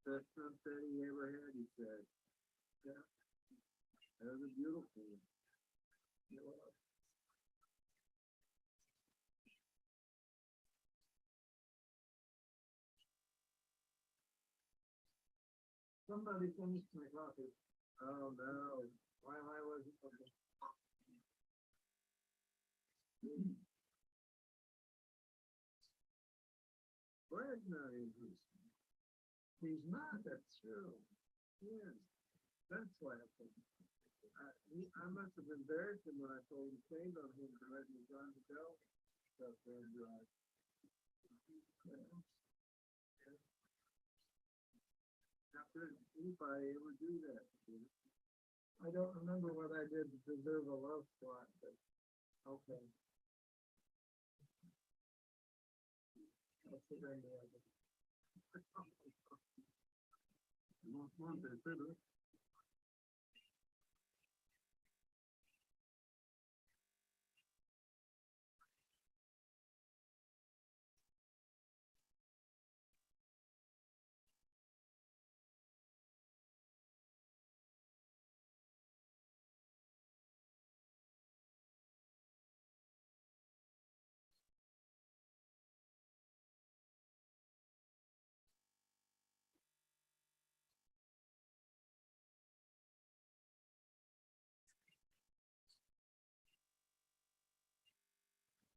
best sunset he ever had, he said. Yeah, that was a beautiful one. It was. Somebody finished my coffee. Oh no, while I wasn't looking. Fred's not interested. He's not, that's true. Yeah, that's why I think. I must have embarrassed him when I told him shame on him to let me run the go. Stuff and after if I ever do that. I don't remember what I did to deserve a love spot, but okay. I'll sit right there. Most month they said it.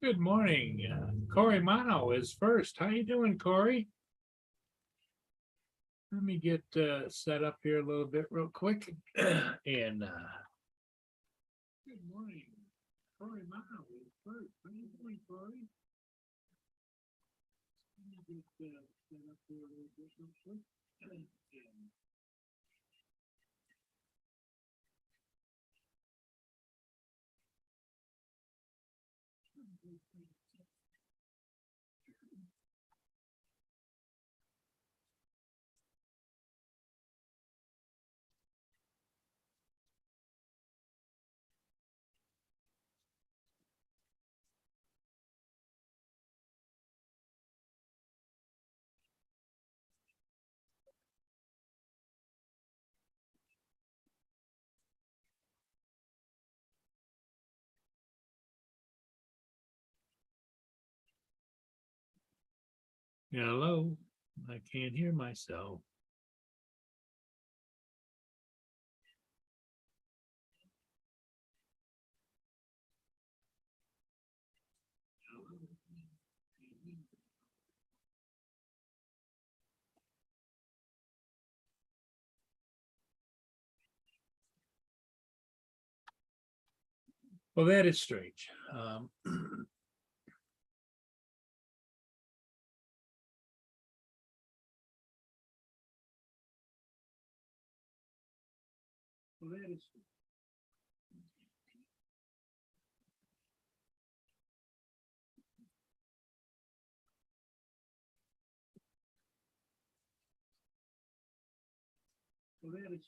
Good morning. Corey Mano is first. How you doing, Corey? Let me get set up here a little bit real quick. And good morning. Corey Mano is first. How you doing, Corey? Let me get set up here a little bit real quick. And hello. I can't hear myself. Well, that is strange. Well, that is. Well, that is.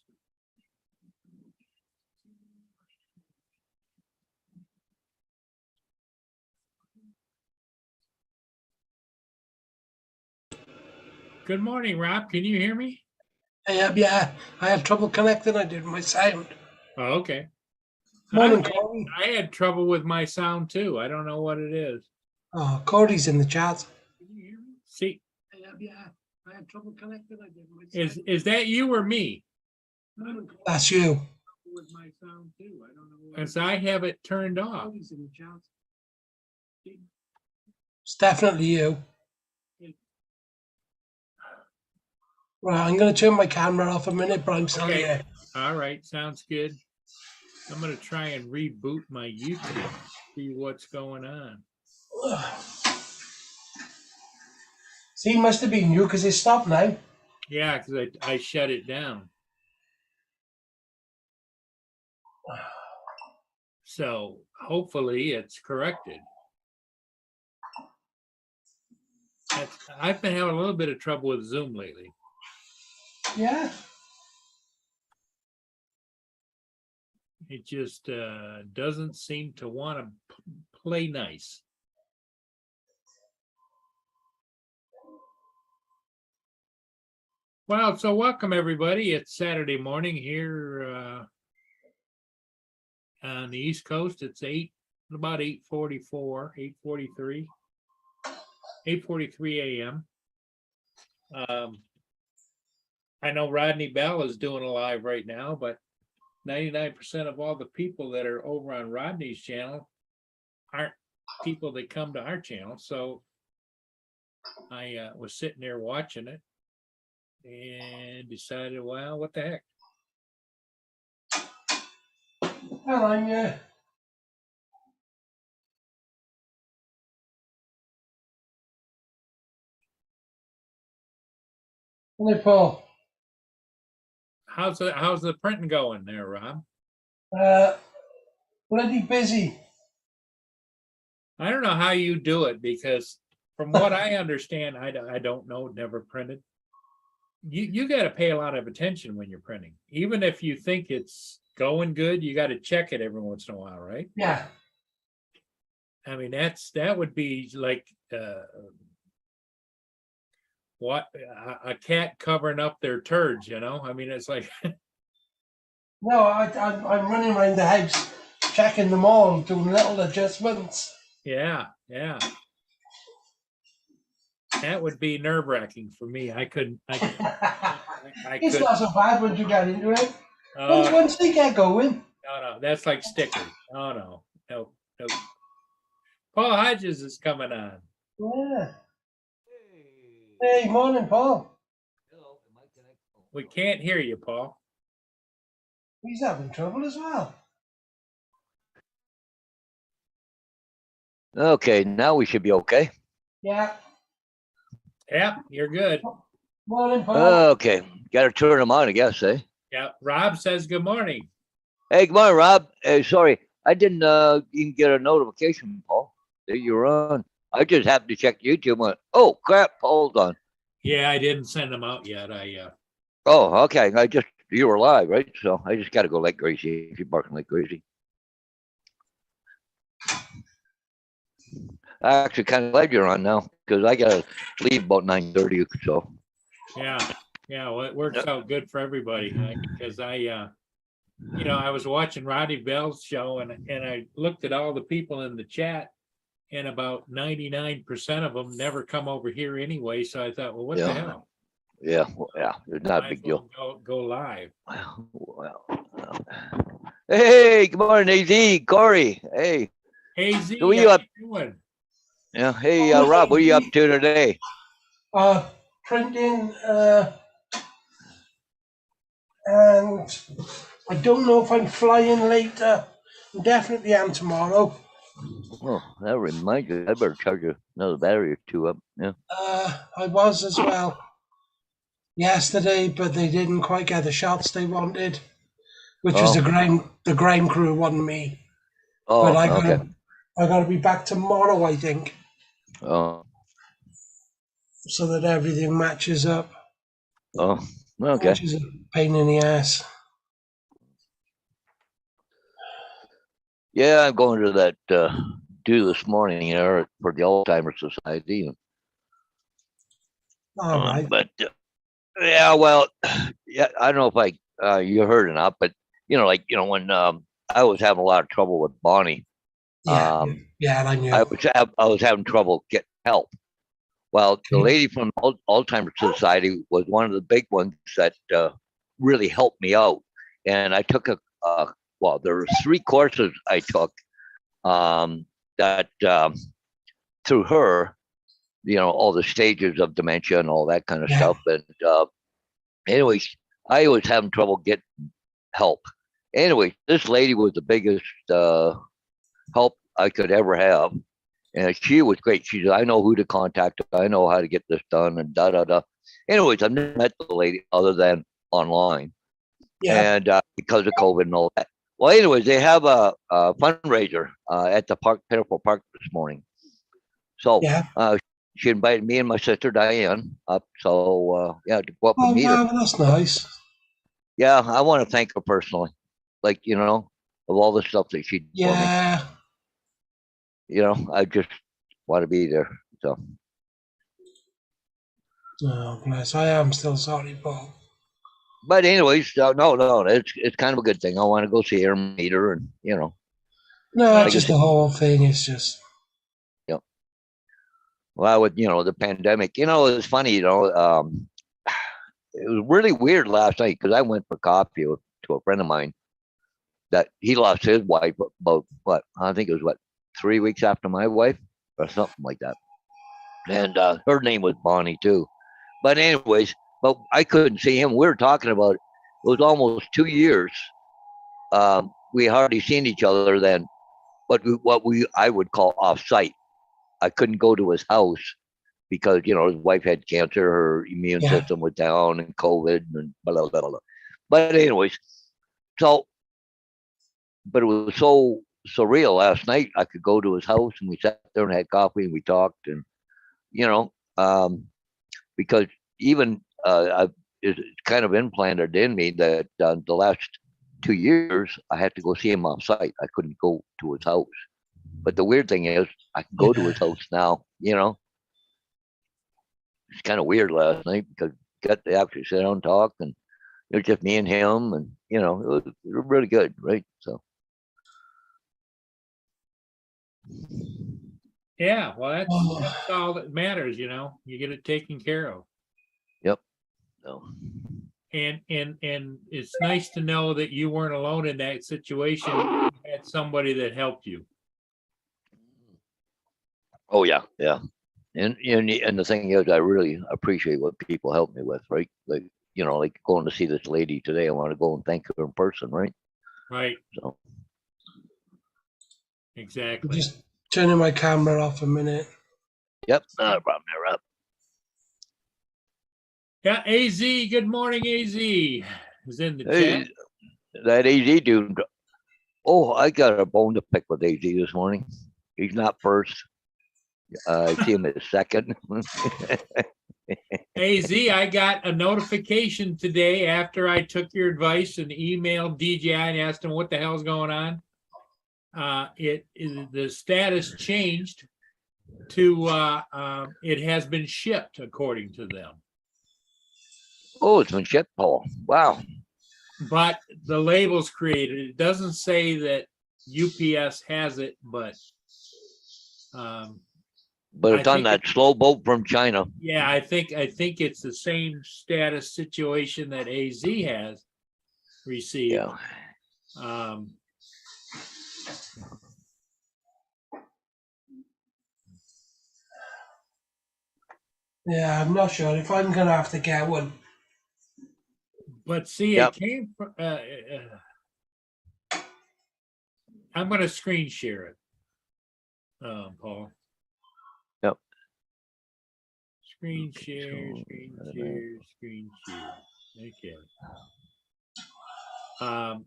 Good morning, Rob. Can you hear me? Yeah, I have trouble connecting. I did my sound. Oh, okay. Morning, Corey. I had trouble with my sound too. I don't know what it is. Oh, Corey's in the chat. Can you hear me? See, Yeah, I have trouble connecting. I did my is that you or me? That's you. With my sound too. I don't know. Because I have it turned off. Corey's in the chat. It's definitely you. Right, I'm going to turn my camera off a minute, but I'm still here. All right, sounds good. I'm going to try and reboot my YouTube, see what's going on. See, it must have been you because it stopped now. Yeah, because I shut it down. So hopefully it's corrected. I've been having a little bit of trouble with Zoom lately. Yeah. It just doesn't seem to want to play nice. Well, so welcome everybody. It's Saturday morning here on the East Coast. It's about 8:44, 8:43, 8:43 a.m. I know Rodney Bell is doing a live right now, but 99% of all the people that are over on Rodney's channel aren't people that come to our channel. So I was sitting there watching it and decided, well, what the heck? Well, I'm Hey, Paul. How's the printing going there, Rob? Bloody busy. I don't know how you do it because from what I understand, I don't know, never printed. You got to pay a lot of attention when you're printing. Even if you think it's going good, you got to check it every once in a while, right? Yeah. I mean, that would be like what a cat covering up their turds, you know? I mean, it's like No, I'm running around the house, checking them all, doing little adjustments. yeah. That would be nerve-wracking for me. I couldn't. It's could. not so bad once you get into it. Oh, Once they get going. no, that's like stickers. Oh no. Paul Hodges is coming on. Yeah. Hey, morning, Paul. We can't hear you, Paul. He's having trouble as well. Okay, now we should be okay. Yeah. Yeah, you're good. Morning, Paul. Okay, got to turn them on, I guess, eh? Yeah, Rob says good morning. Hey, good morning, Rob. Hey, sorry, I didn't even get a notification, Paul, that you were on. I just happened to check YouTube and went, oh, crap, Paul's on. Yeah, I didn't send them out yet. Oh, okay, you were live, right? So I just got to go like crazy if you're barking like crazy. I actually kind of glad you're on now because I got to leave about 9:30 or so. Yeah, well, it works out good for everybody because I was watching Rodney Bell's show and I looked at all the people in the chat and about 99% of them never come over here anyway. So I thought, well, what the hell? Yeah, it's not a big deal. Go live. Well. Hey, good morning, AZ, Corey. Hey. Hey, Z, Who are you up? Doing? Yeah. Hey, Rob, what are you up to today? Printing, and I don't know if I'm flying later. Definitely am tomorrow. Oh, that reminds me. I better charge another battery or two up. Yeah. I was as well yesterday, but they didn't quite get the shots they wanted, which was the grime crew wanted me. Oh, But okay. I gotta be back tomorrow, I think, Oh, so that everything matches up. oh, okay. Which is a pain in the ass. Yeah, I'm going to that do this morning, for the Alzheimer's Society. All right. But yeah, well, yeah, I don't know if you heard or not, but when I was having a lot of trouble with Bonnie. Yeah, I knew. I was having trouble getting help. Well, the lady from Alzheimer's Society was one of the big ones that really helped me out. And I took there were 3 courses I took that through her, all the stages of dementia and all that kind of stuff. And anyways, I was having trouble getting help. Anyway, this lady was the biggest help I could ever have. And she was great. She said, I know who to contact. I know how to get this done and da-da-da. Anyways, I've never met the lady other than online. Yeah. And because of COVID and all that. Well, anyways, they have a fundraiser at the Pinnacle Park this morning. So she invited me and my sister Diane up. So, to go up and meet her. That's nice. Yeah, I want to thank her personally. Like, of all the stuff that she did for me. I just want to be there. So, Oh, bless. I am still sorry, Paul. But anyways, no, it's kind of a good thing. I want to go see her, meet her, and No, like I just said, the whole thing is just. you know, well, with the pandemic, it's funny, it was really weird last night because I went for coffee to a friend of mine that he lost his wife about what I think it was 3 weeks after my wife or something like that, and her name was Bonnie too. But anyways, but I couldn't see him. We were talking about it was almost 2 years. We hardly seen each other then, but what I would call off site. I couldn't go to his house because his wife had cancer, her immune Yeah. system was down, and COVID, and blah blah blah. Blah. But anyways, so but it was so surreal last night. I could go to his house and we sat there and had coffee and we talked, and you know, um, because even it's kind of implanted in me that the last 2 years I had to go see him off site. I couldn't go to his house. But the weird thing is, I can go to his Yeah. house now. It's kind of weird last night because got to actually sit down and talk, and it was just me and him, and it was really good, right? So Yeah, well, Oh, that's all that matters, you get it taken care of. yep. So And it's nice to know that you weren't alone in that situation. You had somebody that helped you. oh yeah, yeah. And the thing is, I really appreciate what people help me with, right? Like going to see this lady today. I want to go and thank her in person, right? Right, So exactly. just turning my camera off a minute. yep, not a problem there, Rob. Yeah, AZ, good morning, AZ. Is in the Hey, chat. that AZ dude. Oh, I got a bone to pick with AZ this morning. He's not first. I see him as second. AZ, I got a notification today after I took your advice and emailed DJI and asked him what the hell's going on. The status changed to it has been shipped according to them. Oh, it's been shipped, Paul. Wow. But the label's created. It doesn't say that UPS has it, but But I it's on think that slow boat from China. yeah, I think it's the same status situation that AZ has received. Yeah. Yeah, I'm not sure if I'm gonna have to get one. But see, Yep. it came from. I'm going to screen share it, Paul. Yep. Screen share, screen share, screen share. Okay.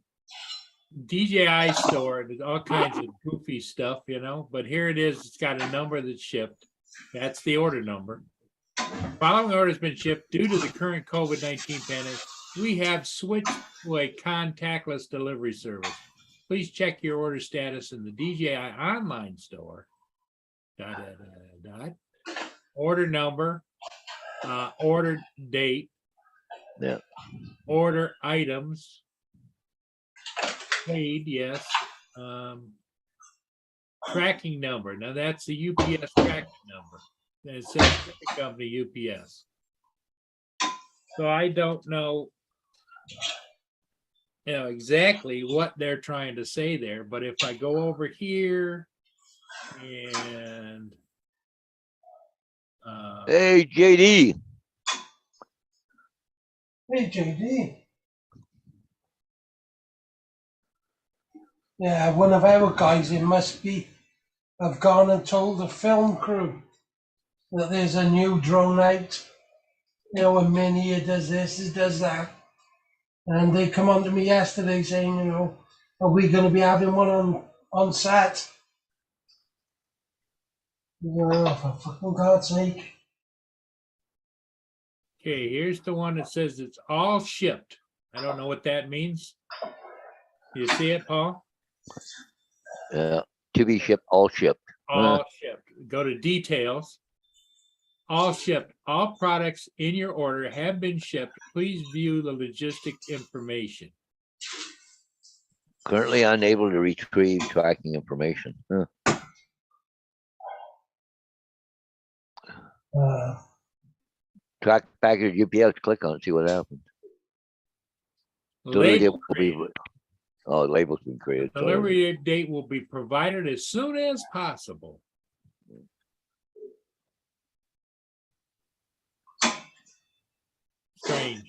DJI store, there's all kinds of goofy stuff, but here it is. It's got a number that's shipped. That's the order number. Following order has been shipped due to the current COVID-19 pandemic. We have switched to a contactless delivery service. Please check your order status in the DJI online store. Order number, order date, Yeah. order items, paid, yes. Tracking number. Now that's the UPS tracking number. And it says shipping company UPS. So I don't know, exactly what they're trying to say there, but if I go over here and Hey, JD. Hey, JD. Yeah, one of our guys, it must be, have gone and told the film crew that there's a new drone out. A mini, it does this, it does that. And they come on to me yesterday saying, are we going to be having one on set? For fucking God's sake. okay, here's the one that says it's all shipped. I don't know what that means. You see it, Paul? Yeah. To be shipped, all shipped. All shipped. Go to details. All shipped. All products in your order have been shipped. Please view the logistic information. Currently unable to retrieve tracking information. Huh. Track package UPS, click on it, see what happens. Delivery date Label will be, created. oh, label's been created. sorry. Delivery date will be provided as soon as possible. Strange,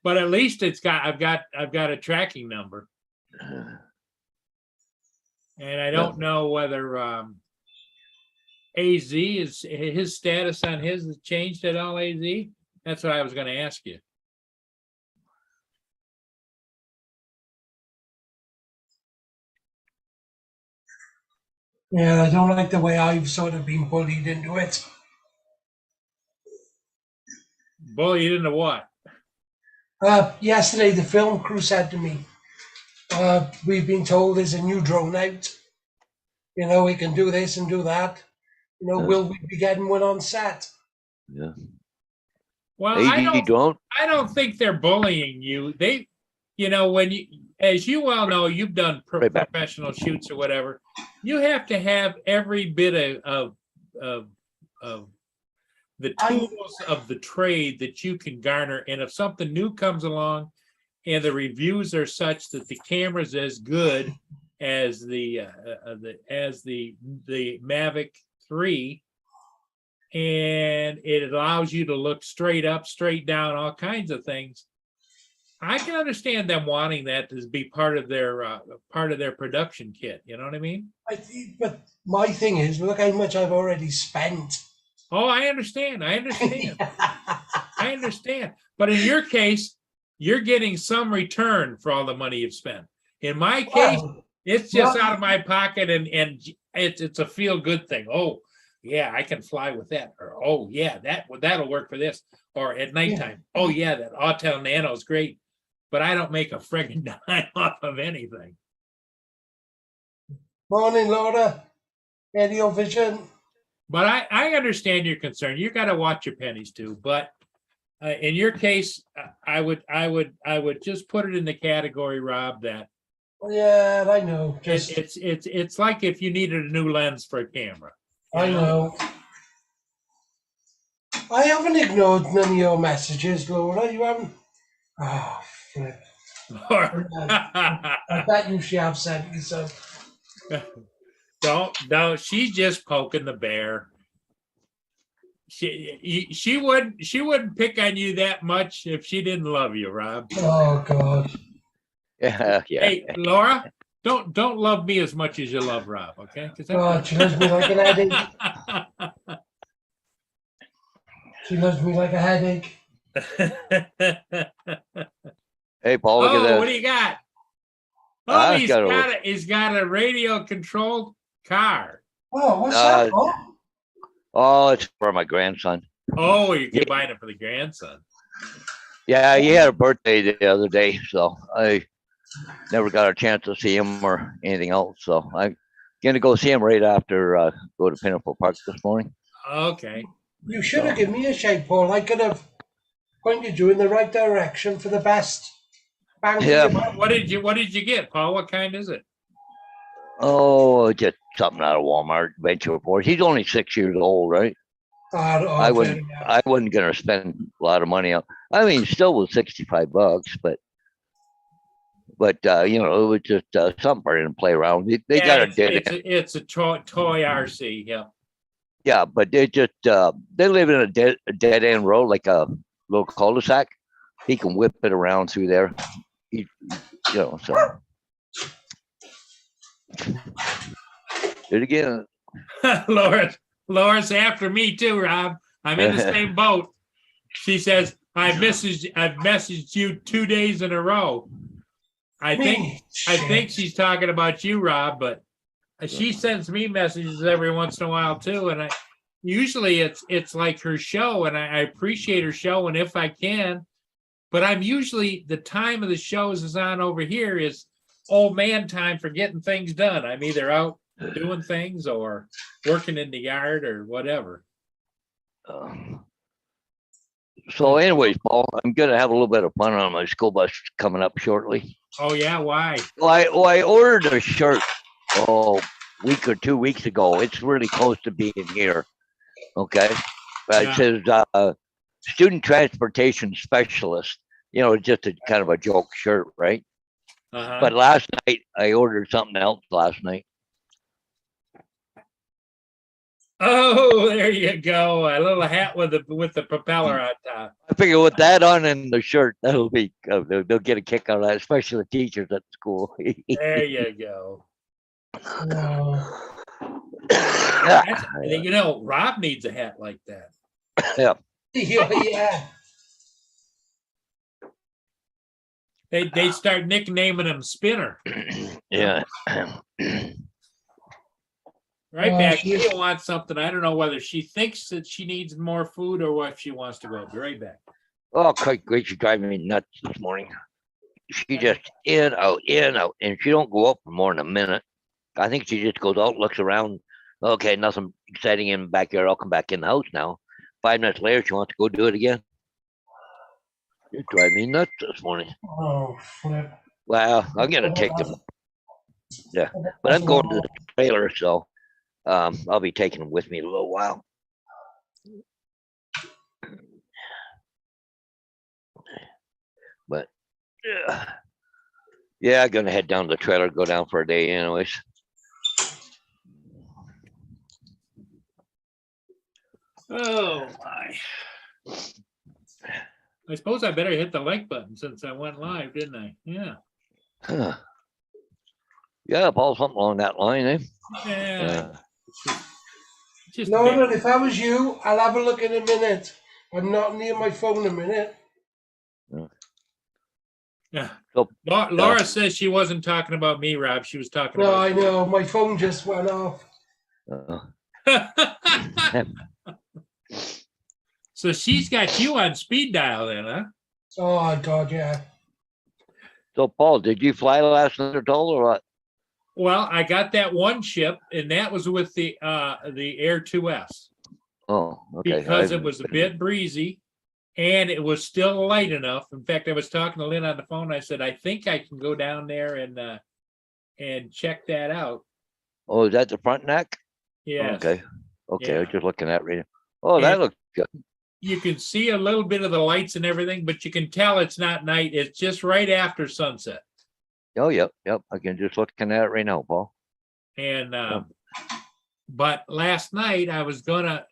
but at least I've got a tracking number, and I don't know whether AZ is his status on his has changed at all. AZ, that's what I was going to ask you. Yeah, I don't like the way I've sort of been bullied into it. Bullied into what? Yesterday, the film crew said to me, we've been told there's a new drone out. You know, we can do this and do that. You know, Yeah. will we be getting one on set? Yeah. Well, AD drone, I don't think they're bullying you. They, when you, as you well know, you've done Right back. professional shoots or whatever. You have to have every bit of the tools of the trade that you can garner. And if something new comes along and the reviews are such that the camera's as good as the Mavic 3, and it allows you to look straight up, straight down, all kinds of things, I can understand them wanting that to be part of their production kit. You know what I mean? But my thing is, look how much I've already spent. Oh, I understand. I understand. But in your case, you're getting some return for all the money you've spent. In my case, Well, it's just well- out of my pocket, and it's a feel good thing. Oh, yeah, I can fly with that. Or oh yeah, that'll work for this. Or at nighttime, oh yeah, that Autel Nano is great, but I don't make a friggin' dime off of anything. Morning, Laura. Radio Vision. But I understand your concern. You got to watch your pennies too. But in your case, I would just put it in the category, Rob, that Yeah, I know. Just it's like if you needed a new lens for a camera. you I know. I haven't ignored none of your messages, Laura. You haven't. Oh, flip. Or- I bet you she have sent me some. don't. She's just poking the bear. She wouldn't pick on you that much if she didn't love you, Rob. Oh God. yeah, yeah. Hey, Laura, don't love me as much as you love Rob, okay? 'Cause God, she loves me like an headache. She loves me like a headache. Hey, Paul, look Oh, at what this. do you got? Oh, I've got he's got a radio controlled car. Oh, what's that? Oh, Oh, it's for my grandson. Oh, you're buying it for the grandson. Yeah, he had a birthday the other day, so I never got a chance to see him or anything else. So I'm gonna go see him right after go to Pinnacle Park this morning. Okay. you should have given me a shake, Paul. I could have pointed you in the right direction for the best. Bang for Yeah. your buck. What did you get, Paul? What kind is it? Oh, just something out of Walmart, Venture Force. He's only 6 years old, right? I wouldn't. I wasn't gonna spend a lot of money on. I mean, still was $65, but it was just something for him to play around. They Yeah, got a dead end. it's a toy RC. Yeah. Yeah, but they just they live in a dead end road, like a little cul-de-sac. He can whip it around through there. So. Do it again. Laura's after me too, Rob. I'm in the same boat. She says, I've messaged you 2 days in a row. I think she's talking about you, Rob, but she sends me messages every once in a while too. And usually it's like her show, and I appreciate her show. And if I can, but I'm usually, the time of the shows is on over here is old man time for getting things done. I'm either out doing things or working in the yard or whatever. Uh, so anyways, Paul, I'm gonna have a little bit of fun on my school bus coming up shortly. Oh, yeah, why? I ordered a shirt, week or 2 weeks ago. It's really close to being here. Okay. But Yeah. it says, student transportation specialist, just a kind of a joke shirt, right? Uh-huh. But last night I ordered something else last night. Oh, there you go. A little hat with the propeller on top. I figure with that on and the shirt, that'll be, they'll get a kick out of that, especially the teachers at the school. There you go. Yeah. Rob needs a hat like that. Yeah. They start nicknaming him Spinner. Yeah. Right Oh, back. she's- She wants something. I don't know whether she thinks that she needs more food or what she wants to go. Be right back. Oh, quite great. She's driving me nuts this morning. She just in, out, and she don't go up for more than a minute. I think she just goes out, looks around. Okay, nothing exciting in the backyard. I'll come back in the house now. 5 minutes later, she wants to go do it again. You drive me nuts this morning. Oh, flip. Well, I'm gonna take them, but I'm going to the trailer, so I'll be taking them with me in a little while. But yeah, I'm gonna head down to the trailer, go down for a day, anyways. Oh my. I suppose I better hit the like button since I went live, didn't I? Yeah. Huh. Yeah, Paul, something along that line, eh? Yeah. Just No, bad. but if I was you, I'll have a look in a minute. I'm not near my phone a minute. Yeah. So, Laura says she wasn't talking about me, Rob. She was talking No, I about know. My phone just went off. So she's got you on speed dial then, huh? Oh, God, yeah. so Paul, did you fly last night at all, or what? Well, I got that one ship, and that was with the Air 2S Oh, okay. because it was a bit breezy, and it was still light enough. In fact, I was talking to Lynn on the phone. I said, I think I can go down there and check that out. Oh, is that the front neck? Yeah. Okay. Okay, I was Yeah. just looking at right. Oh, that And- looks good. You can see a little bit of the lights and everything, but you can tell it's not night. It's just right after sunset. Oh, yep. I can just looking at it right now, Paul. And but last night I was gonna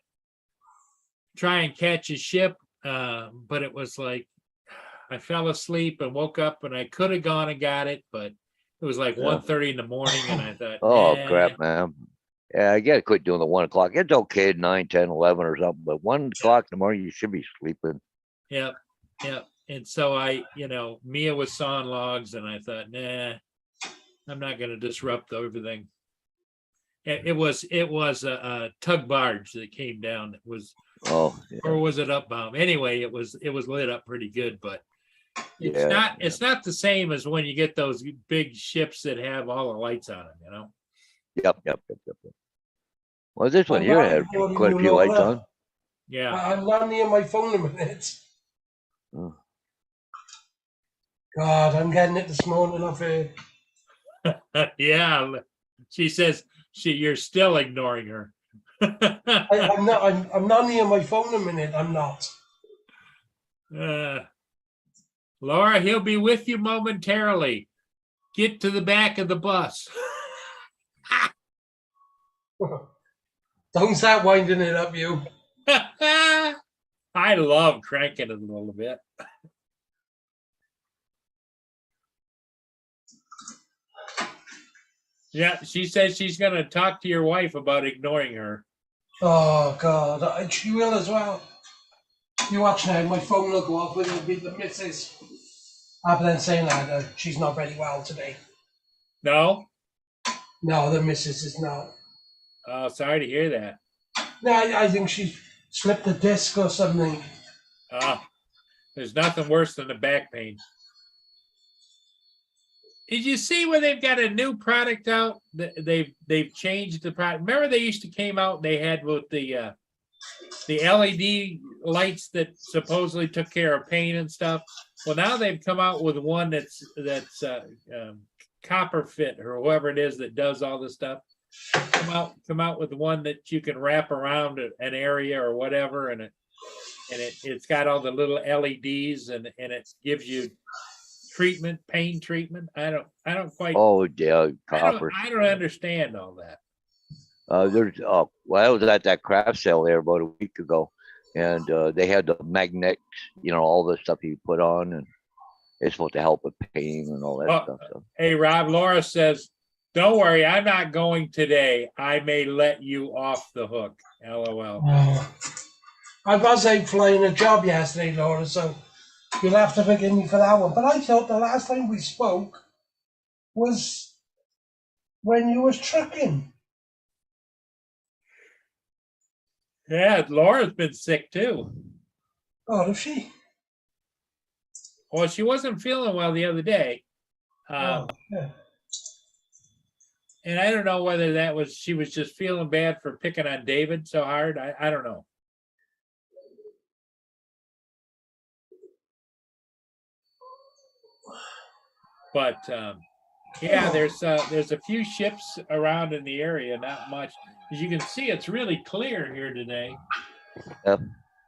try and catch a ship, but it was like I fell asleep and woke up and I could have gone and got it, but it was like Yeah. 1:30 in the morning, and I thought, Oh, "Nah." crap, man. Yeah, I gotta quit doing the 1 o'clock. It's okay at 9, 10, 11 or something, but 1 o'clock in the morning, you should be sleeping. Yep. And so Mia was sawing logs, and I thought, nah, I'm not gonna disrupt everything. It was a tug barge that came down. That was, Oh, yeah. or was it upbound? Anyway, it was lit up pretty good, but Yeah, it's not the same as when you get those big ships that have all the lights on them, Yep. Well, this one here had quite a few lights on. Yeah. I'm not near my phone a minute. Oh. God, I'm getting it this morning off here. Yeah. She says you're still ignoring her. I'm not near my phone a minute. I'm not. Laura, he'll be with you momentarily. Get to the back of the bus. Don't start winding it up, you. I love cranking it a little bit. Yeah, she says she's going to talk to your wife about ignoring her. Oh, God. She will as well. You watch now. My phone will go off, but it'll be the missus. But then saying that, she's not very well today. No? No, the missus is not. Oh, sorry to hear that. No, I think she slipped a disc or something. There's nothing worse than the back pain. Did you see where they've got a new product out? They've changed the product. Remember they used to came out, they had with the the LED lights that supposedly took care of paint and stuff. Well, now they've come out with one that's Copper Fit or whoever it is that does all this stuff. Come out with one that you can wrap around an area or whatever, and it's got all the little LEDs and it gives you treatment, pain treatment. I don't quite. Oh, yeah, copper. I don't understand all that. Well, I was at that craft sale there about a week ago, and they had the magnets, all the stuff you put on, and it's supposed to help with pain and all that stuff. So. Hey, Rob, Laura says, don't worry, I'm not going today. I may let you off the hook. LOL. I was out flying a job yesterday, Laura, so you'll have to forgive me for that one. But I thought the last time we spoke was when you was trucking. Yeah, Laura's been sick too. Oh, is she? Well, she wasn't feeling well the other day. Yeah. And I don't know whether she was just feeling bad for picking on David so hard. I don't know. But yeah, there's a few ships around in the area, not much. As you can see, it's really clear here today. Yep.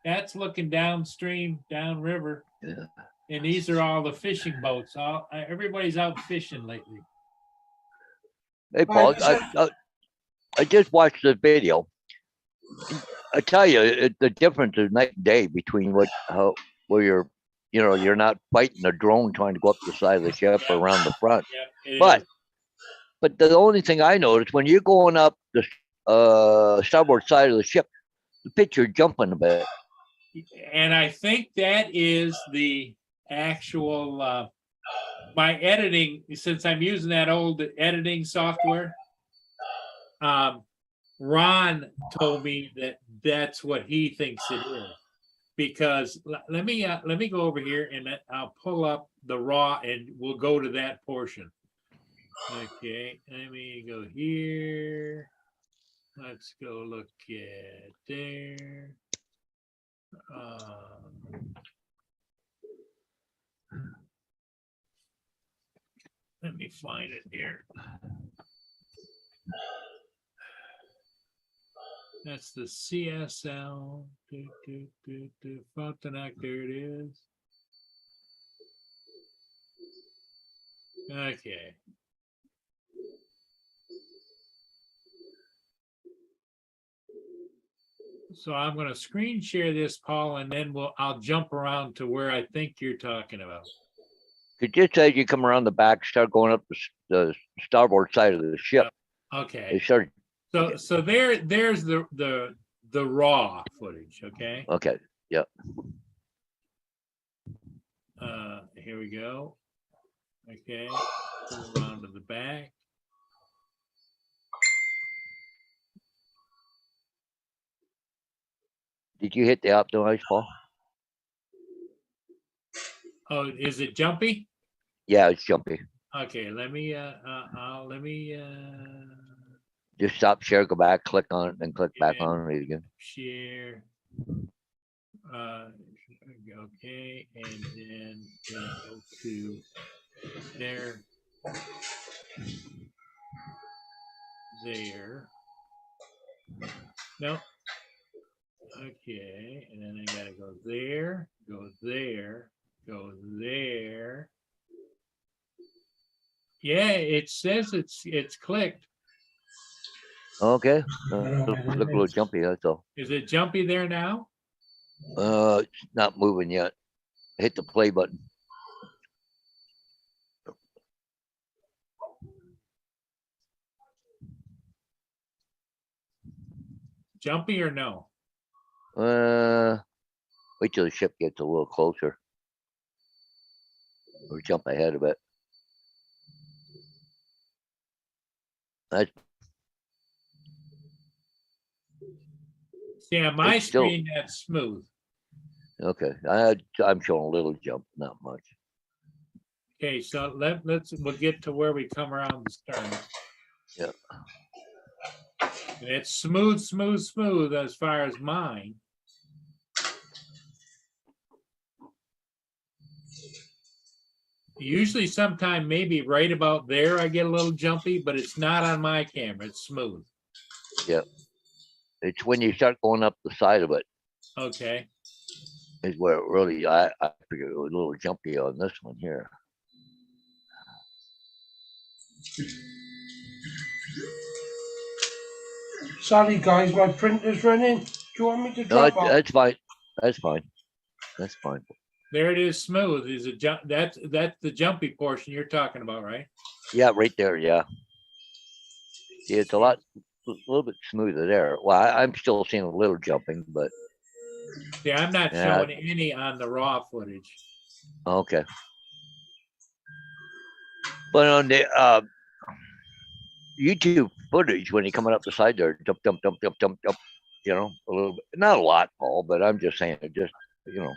That's looking downstream, downriver. Yeah. And these are all the fishing boats. Everybody's out fishing lately. Hey, Paul, I just watched the video. I tell you, the difference is night and day between where you're not fighting a drone trying to go up the side of the ship or around the front. Yeah, but the only thing I noticed when you're going up the starboard side of the ship, the picture jumping a bit. And I think that is the actual my editing, since I'm using that old editing software. Ron told me that's what he thinks it is, because let me go over here and I'll pull up the raw and we'll go to that portion. Okay, let me go here. Let's go look at there. Let me find it here. That's the CSL. Frontenac, there it is. Okay. So I'm going to screen share this, Paul, and then I'll jump around to where I think you're talking about. It just says you come around the back, start going up the starboard side of the ship. Okay. They start. So there's the raw footage. Okay. Okay. Yep. Here we go. Okay. Go around to the back. Did you hit the optimize, Paul? Oh, is it jumpy? Yeah, it's jumpy. Okay, let me Just stop share, go back, click on it, and click back on it again. share. Okay, and then go to there. No. Okay, and then I gotta go there, go there, go there. Yeah, it says it's clicked. Okay. Look a little jumpy, that's all. Is it jumpy there now? It's not moving yet. Hit the play button. Jumpy or no? Wait till the ship gets a little closer. Or jump ahead of it. That's See, on my It's still- screen, that's smooth. okay. I'm showing a little jump, not much. Okay, so we'll get to where we come around the stern. Yeah. And it's smooth, smooth, smooth as far as mine. Usually sometime maybe right about there, I get a little jumpy, but it's not on my camera. It's smooth. It's when you start going up the side of it Okay. is where it really, I figured it was a little jumpy on this one here. Sorry, guys, my printer's running. Do you want me to No, drop off? that's fine. That's fine. That's fine. There it is, smooth. Is a jump. That's the jumpy portion you're talking about, right? Yeah, right there. Yeah. See, it's a little bit smoother there. Well, I'm still seeing a little jumping, but Yeah, I'm not Yeah. showing any on the raw footage. okay. But on the YouTube footage, when you're coming up the side there, jump, jump, jump, jump, jump, jump, you know, a little bit, not a lot, Paul, but I'm just saying, it just, you know,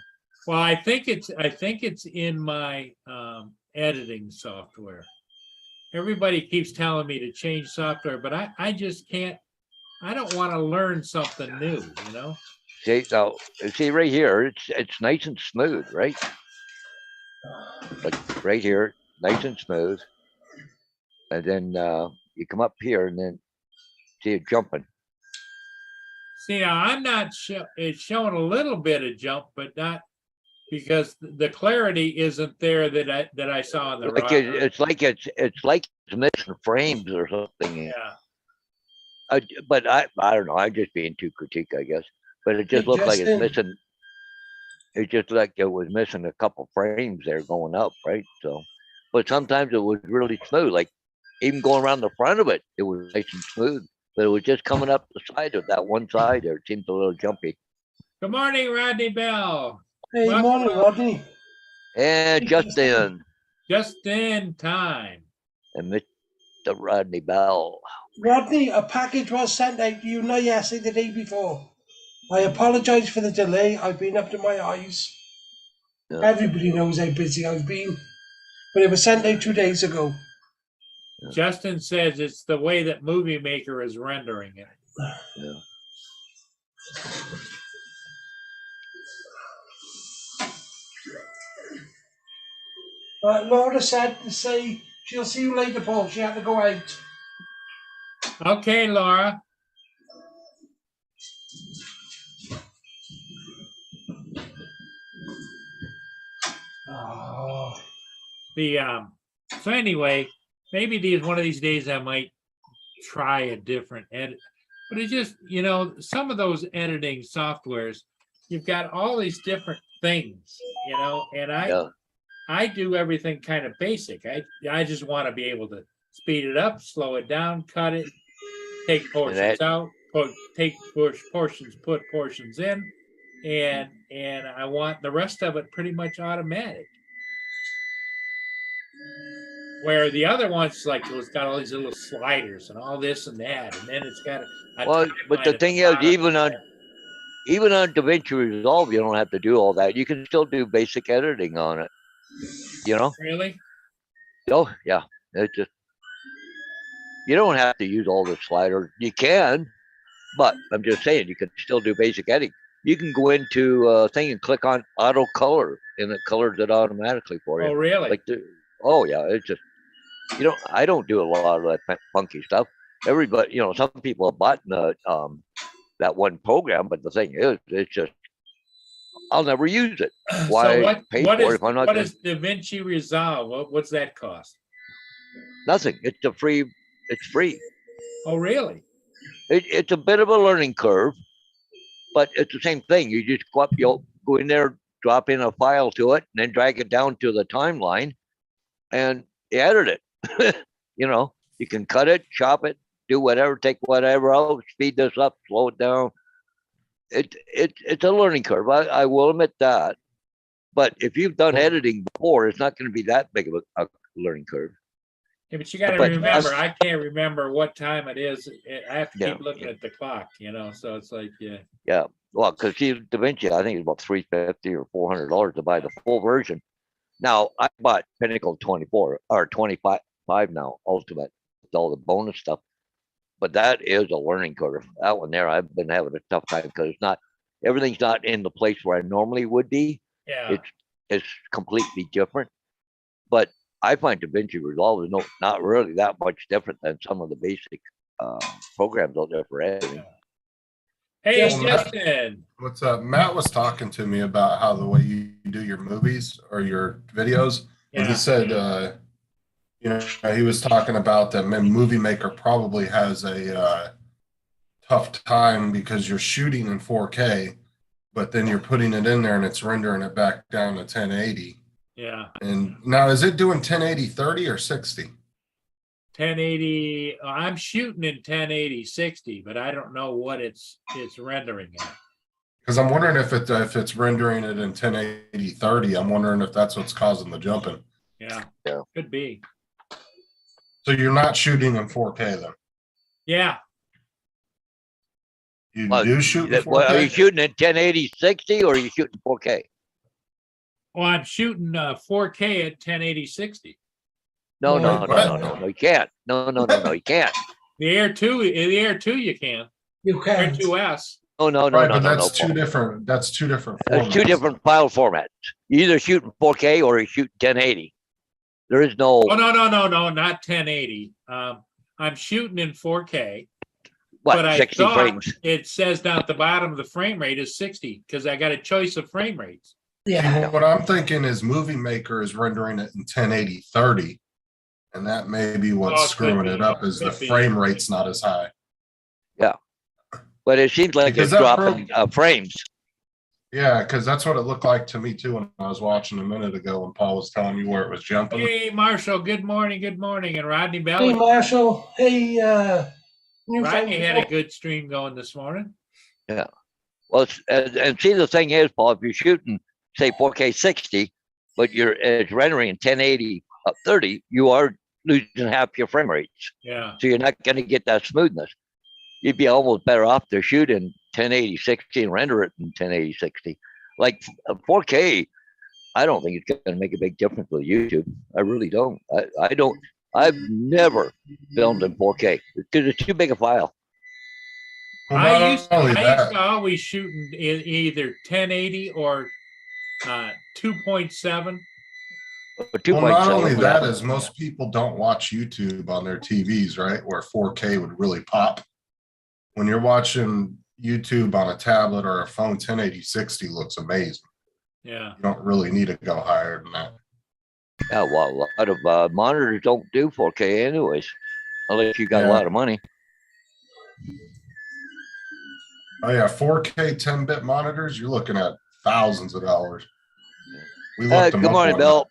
Well, I think it's in my editing software. Everybody keeps telling me to change software, but I just can't. I don't want to learn something new, you know? see, now, see right here, it's nice and smooth, right? Like right here, nice and smooth. And then you come up here and then see it jumping. See, now I'm not it's showing a little bit of jump, but not because the clarity isn't there that I saw in the Like raw. it's like it's missing frames or something. Yeah. But I don't know. I'm just being too critique, I guess. But it just Hey, looked like it's Justin. missing. It just like it was missing a couple frames there going up, right? So, but sometimes it was really smooth. Like even going around the front of it, it was nice and smooth. But it was just coming up the side of that one side there. It seemed a little jumpy. Good morning, Rodney Bell. Hey, Welcome. morning, Rodney. And Justin Just in time. and Mr. Rodney Bell. Rodney, a package was sent out to you not yesterday, the day before. I apologise for the delay. I've been up to my eyes. Yeah. Everybody knows how busy I've been. But it was sent out 2 days ago. Justin says it's the way that Movie Maker is rendering it. Yeah. Laura said to say she'll see you later, Paul. She had to go out. Okay, Laura. Oh. So anyway, maybe one of these days I might try a different edit. But it just, you know, some of those editing softwares, you've got all these different things, you know, and Yeah. I do everything kind of basic. I just want to be able to speed it up, slow it down, cut it, take portions out, put portions in, and I want the rest of it pretty much automatic. Where the other ones, like, it's got all these little sliders and all this and that, and then it's got a Well, but timeline the at thing is, bottom. even on DaVinci Resolve, you don't have to do all that. You can still do basic editing on it. You know? Really? Oh yeah. It's just you don't have to use all the sliders. You can, but I'm just saying you can still do basic editing. You can go into a thing and click on auto color, and it colors it automatically for you. Oh, really? Like oh yeah, it's just I don't do a lot of that funky stuff. Everybody, some people have bought that one program, but the thing is, it's just I'll never use it. Why So pay for it if I'm not what gonna, is DaVinci Resolve? What's that cost? nothing. It's free. Oh, really? It's a bit of a learning curve, but it's the same thing. You just you'll go in there, drop in a file to it, and then drag it down to the timeline, and you edit it. You can cut it, chop it, do whatever, take whatever out, speed this up, slow it down. It's a learning curve. I will admit that. But if you've done editing before, it's not going to be that big of a learning curve. Yeah, but you got to But remember, I can't remember what time it is. I have to Yeah, keep looking at the clock, so it's like, yeah. Yeah, well, because DaVinci, I think it's about $350 or $400 to buy the full version. Now I bought Pinnacle 24 or 25 now, Ultimate, with all the bonus stuff. but that is a learning curve. That one there, I've been having a tough time because it's not, everything's not in the place where I normally would be. Yeah, It's completely different. But I find DaVinci Resolve is not really that much different than some of the basic programs out there for editing. hey, Yes, Matt. Justin, What's up? Matt was talking to me about how the way you do your movies or your videos, and he yeah, said, you know, he was talking about that Movie Maker probably has a tough time because you're shooting in 4K, but then you're putting it in there and it's rendering it back down to 1080. yeah. And now, is it doing 1080 30 or 60? 1080, I'm shooting in 1080 60, but I don't know what it's rendering at. Because I'm wondering if it's rendering it in 1080 30. I'm wondering if that's what's causing the jumping. Yeah, Yeah. could be. So you're not shooting in 4K then? Yeah, You Well, do shoot in Well, are you 4K? shooting at 1080 60 or are you shooting 4K? well, I'm shooting 4K at 1080 60. No, Wait, no, no, what? no, no, no, you can't. No, you can't. The Air 2 you can. You Air can't. 2S. No, no, Right, no, but no, that's no. two different. That's two different. There's two formats. different file formats. You either shoot in 4K or you shoot 1080. There is no. Oh, no, not 1080. I'm shooting in 4K. What, But I 60 thought frames? it says down at the bottom of the frame rate is 60 because I got a choice of frame rates. Yeah. What I'm thinking is Movie Maker is rendering it in 1080 30, and that may be what's Oh, it could screwing be. it up. Is the Could be. frame rate's not as high? But it seems like Because it's that dropping frames. Yeah, because that's what it looked like to me too when I was watching a minute ago when Paul was telling me where it was jumping. Hey, Marshall, good morning, and Rodney Hey, Bell. Marshall. Hey, Rodney had a good stream going this morning. Well, and see, the thing is, Paul, if you're shooting, say, 4K 60, but it's rendering in 1080 30, you are losing half your frame rates. Yeah, So you're not going to get that smoothness. You'd be almost better off to shoot in 1080 60 and render it in 1080 60. Like 4K, I don't think it's going to make a big difference with YouTube. I really don't. I don't. I've never filmed in 4K because it's too big a file. Well, I not used only that, to always shoot in either 1080 or 2.7. Or well, not 2.7, only yeah. that is most people don't watch YouTube on their TVs, right? Where 4K would really pop. When you're watching YouTube on a tablet or a phone, 1080 60 looks amazing. Yeah, You don't really need to go higher than that. Yeah, well, a lot of monitors don't do 4K anyways, unless you got Yeah. a lot of money. Oh yeah, 4K 10-bit monitors, you're looking at thousands of dollars. We looked them good up morning, on Bill.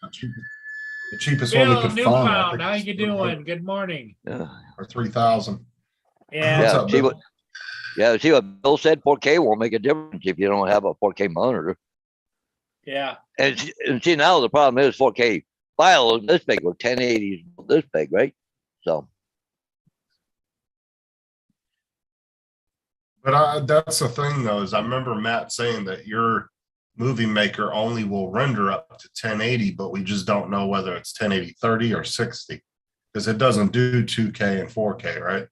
the cheapest one we Bill could find. I Newfound, think how was you doing? Good morning. Yeah, Or 3,000. Yeah, What's yeah. up, See Bill? what Bill said. 4K won't make a difference if you don't have a 4K monitor. yeah. And see, now the problem is 4K file is this big, or 1080 is this big, right? So But that's the thing, though, is I remember Matt saying that your Movie Maker only will render up to 1080, but we just don't know whether it's 1080 30 or 60 because it doesn't do 2K and 4K, right?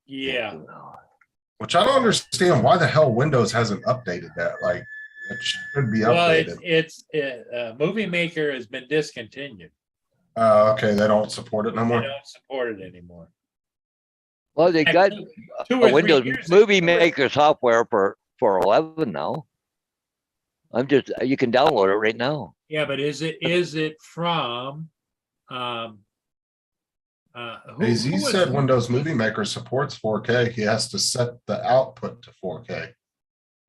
Yeah. Which I don't understand why the hell Windows hasn't updated that. Like, it should be Well, updated. Movie Maker has been discontinued. Okay, they don't support it no They more. don't support it anymore. well, they got Two a or 3 Windows years Movie ago. Maker software for 11 now. You can download it right now. Yeah, but is it from? AZ who was- said Windows Movie Maker supports 4K. He has to set the output to 4K.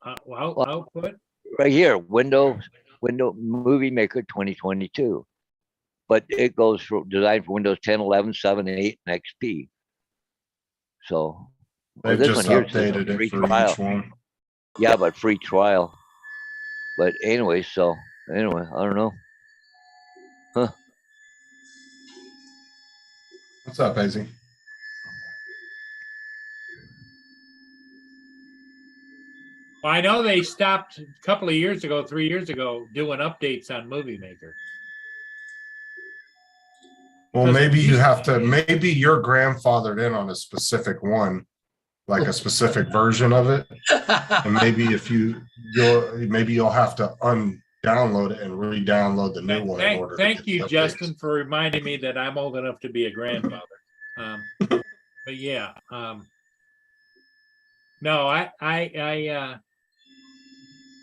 Output. Right here, Windows Movie Maker 2022. But it goes for designed for Windows 10, 11, 7, 8, and XP. So They've this just one here says updated free it for trial. each one. Yeah, but free trial. But anyway, I don't know. What's up, AZ? Well, I know they stopped a couple of years ago, 3 years ago, doing updates on Movie Maker. Well, Because maybe you we- have to, maybe you're grandfathered in on a specific one, like a specific version of it. And maybe if maybe you'll have to download it and re-download the new one in order to Thank get the you, updates. Justin, for reminding me that I'm old enough to be a grandfather. But yeah, no,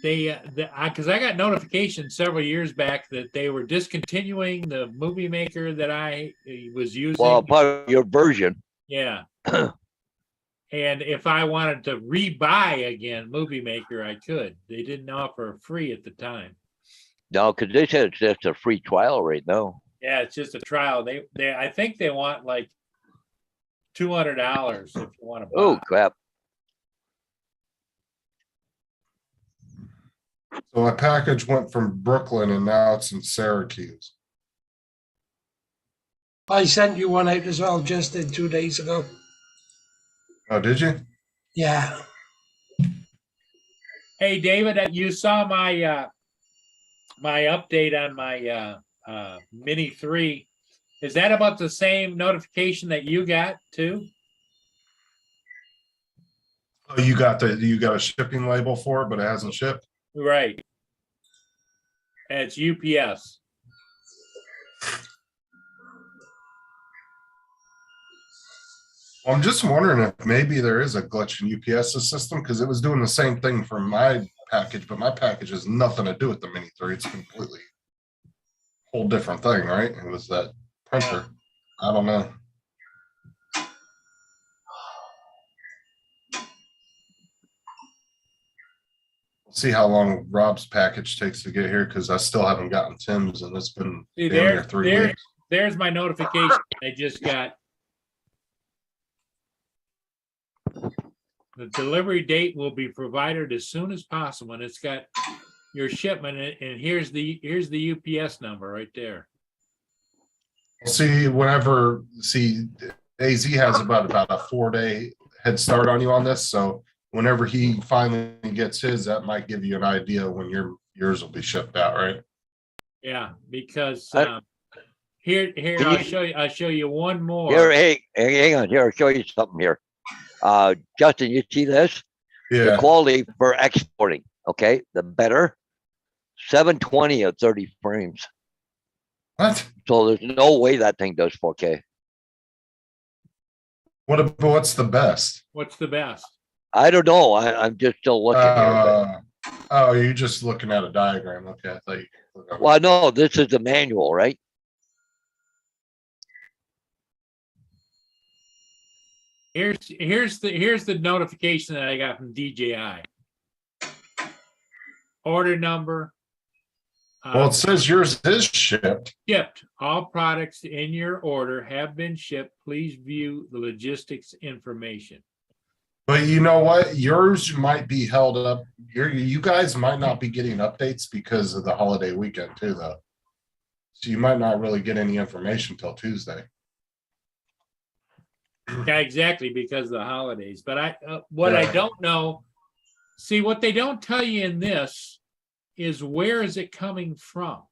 because I got notification several years back that they were discontinuing the movie maker that I was using. Well, part of your version. Yeah. And if I wanted to rebuy again Movie Maker, I could. They didn't offer free at the time. No, because they said it's just a free trial right now. Yeah, it's just a trial. They I think they want like $200 if you want to buy. Oh, crap. So my package went from Brooklyn and now it's in Syracuse. I sent you one out as well, Justin, 2 days ago. Oh, did you? Yeah. Hey, David, you saw my my update on my Mini 3. Is that about the same notification that you got too? Oh, you got a shipping label for it, but it hasn't shipped? Right. And it's UPS. I'm just wondering if maybe there is a glitch in UPS's system because it was doing the same thing for my package, but my package has nothing to do with the Mini 3. It's completely whole different thing, right? It was that printer. I don't know. See how long Rob's package takes to get here because I still haven't gotten Tim's and it's been See, damn near 3 weeks. there's my notification. I just got. The delivery date will be provided as soon as possible, and it's got your shipment, and here's the UPS number right there. See, AZ has about a 4-day head start on you on this. So whenever he finally gets his, that might give you an idea when yours will be shipped out, right? Yeah, because I- here Can I'll show you one more. Here, hey, hang on. Here, I'll show you something here. Justin, you see this? The Yeah. quality for exporting, okay? The better, 720 at 30 frames. What? So there's no way that thing does 4K. What's the best? What's the best? I don't know. I'm just still looking here. Oh, you're just looking at a diagram. Okay, I thought you. Well, no, this is the manual, right? Here's the notification that I got from DJI. Order number. Well, it says yours is shipped. Shipped. All products in your order have been shipped. Please view the logistics information. But you know what? Yours might be held up. You guys might not be getting updates because of the holiday weekend too, though. So you might not really get any information till Tuesday. Yeah, exactly, because of the holidays. But what I don't know, see, what they don't tell you in this is where is it coming from?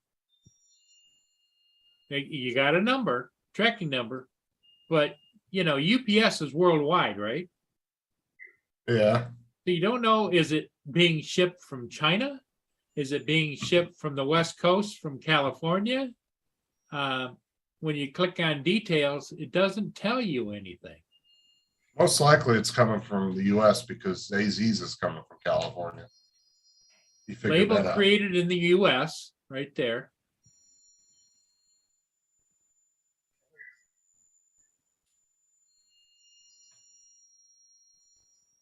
You got a number, tracking number, but UPS is worldwide, right? Yeah. So you don't know, is it being shipped from China? Is it being shipped from the West Coast, from California? When you click on details, it doesn't tell you anything. Most likely it's coming from the US because AZ's is coming from California. You figured Label that out. created in the US, right there.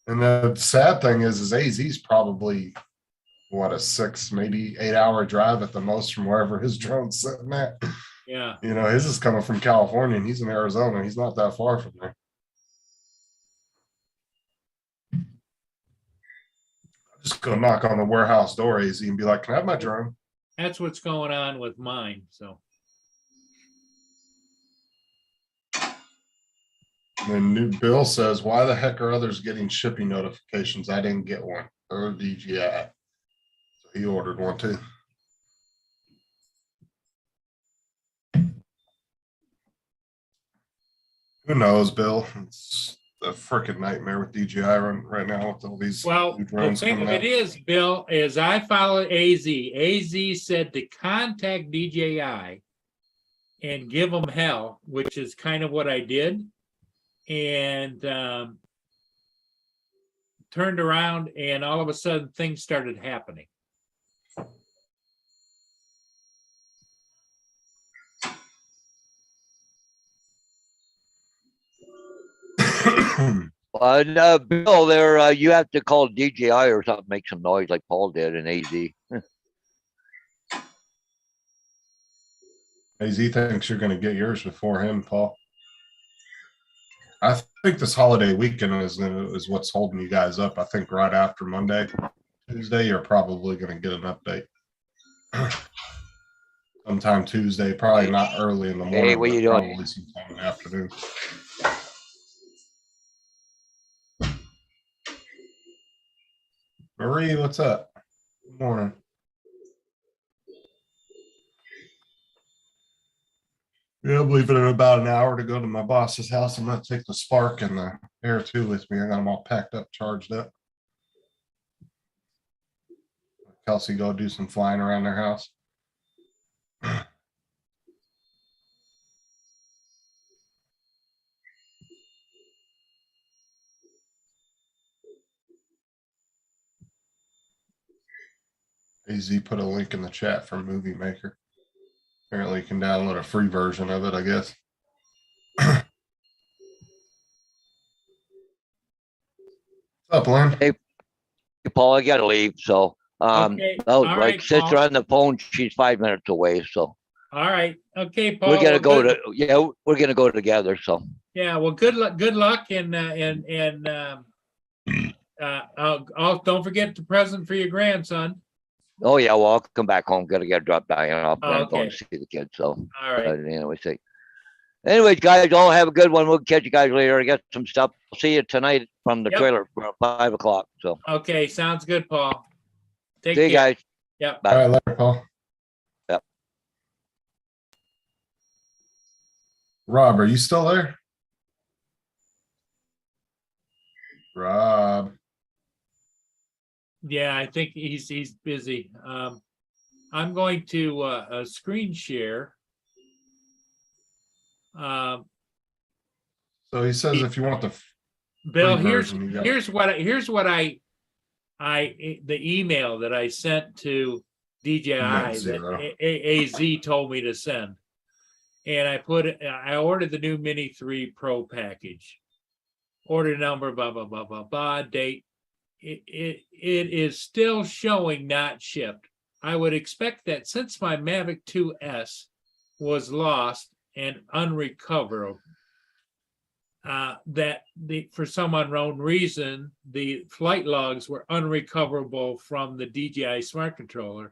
And the sad thing is AZ's probably what, a 6, maybe 8-hour drive at the most from wherever his drone's sitting at. Yeah. His is coming from California and he's in Arizona. He's not that far from there. Just go knock on the warehouse door, AZ, and be like, "Can I have my drone?" That's what's going on with mine. So And then new Bill says, "Why the heck are others getting shipping notifications? I didn't get one." Or DJI. So he ordered one too. Who knows, Bill? It's a freaking nightmare with DJI right now with all these Well, new the drones thing coming of it out. is, Bill, is I follow AZ. AZ said to contact DJI and give them hell, which is kind of what I did. And turned around and all of a sudden things started happening. Bill, there, you have to call DJI or something, make some noise like Paul did in AZ. AZ thinks you're going to get yours before him, Paul. I think this holiday weekend is what's holding you guys up. I think right after Monday, Tuesday, you're probably going to get an update. Sometime Tuesday, probably not early in the morning, Hey, what but you doing? probably sometime in the afternoon. Marie, what's up? Good morning. Yeah, I'm leaving in about an hour to go to my boss's house. I'm gonna take the Spark and the Air 2 with me. I got them all packed up, charged up. Kelsey go do some flying around their house. AZ put a link in the chat for Movie Maker. Apparently you can download a free version of it, I guess. What's up, Lynn? Hey, Paul, I gotta leave, so, Okay, oh, all like right, sister Paul. on the phone, she's 5 minutes away, so All right. Okay, Paul. we're gonna well, go good- to, yeah, we're gonna go together, so. Yeah, well, good luck, and don't forget the present for your grandson. Oh, yeah, well, I'll come back home, gotta get dropped down, and I'll go Okay. and see the kids, so. All right. Anyway, say. Anyways, guys, all have a good one. We'll catch you guys later. I got some stuff. I'll see you tonight from the Yep. trailer for 5 o'clock, so. Okay, sounds good, Paul. Take See you care. guys. Yep. Bye. All right, later, Paul. Yep. Rob, are you still there? Rob. Yeah, I think he's busy. I'm going to screen share. So he says if you want the Bill, free version, you got it. here's what I the email that I sent to DJI Net zero. that AZ told me to send, and I ordered the new Mini 3 Pro package. Order number, blah blah blah blah blah. Date. It is still showing not shipped. I would expect that since my Mavic 2S was lost and unrecoverable, that for some unknown reason, the flight logs were unrecoverable from the DJI Smart Controller,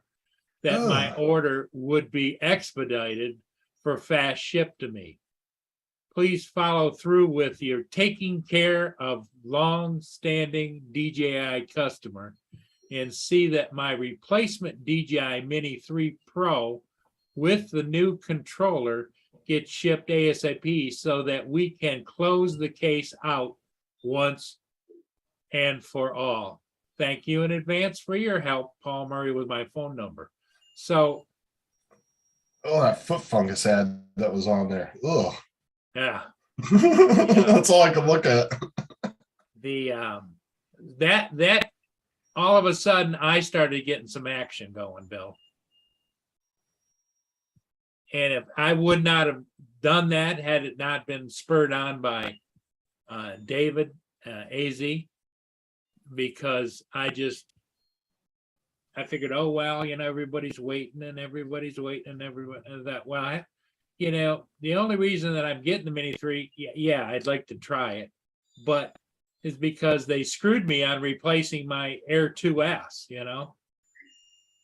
that my Ugh. order would be expedited for fast ship to me. Please follow through with your taking care of long-standing DJI customer and see that my replacement DJI Mini 3 Pro with the new controller gets shipped ASAP so that we can close the case out once and for all. Thank you in advance for your help, Paul Murray, with my phone number. So, Oh, that foot fungus ad that was on there. Ugh. yeah. That's all I can look at. The that all of a sudden I started getting some action going, Bill. And if I would not have done that had it not been spurred on by David AZ, because I figured, oh well, everybody's waiting and everybody that. Well, the only reason that I'm getting the Mini 3, yeah, I'd like to try it, but is because they screwed me on replacing my Air 2S,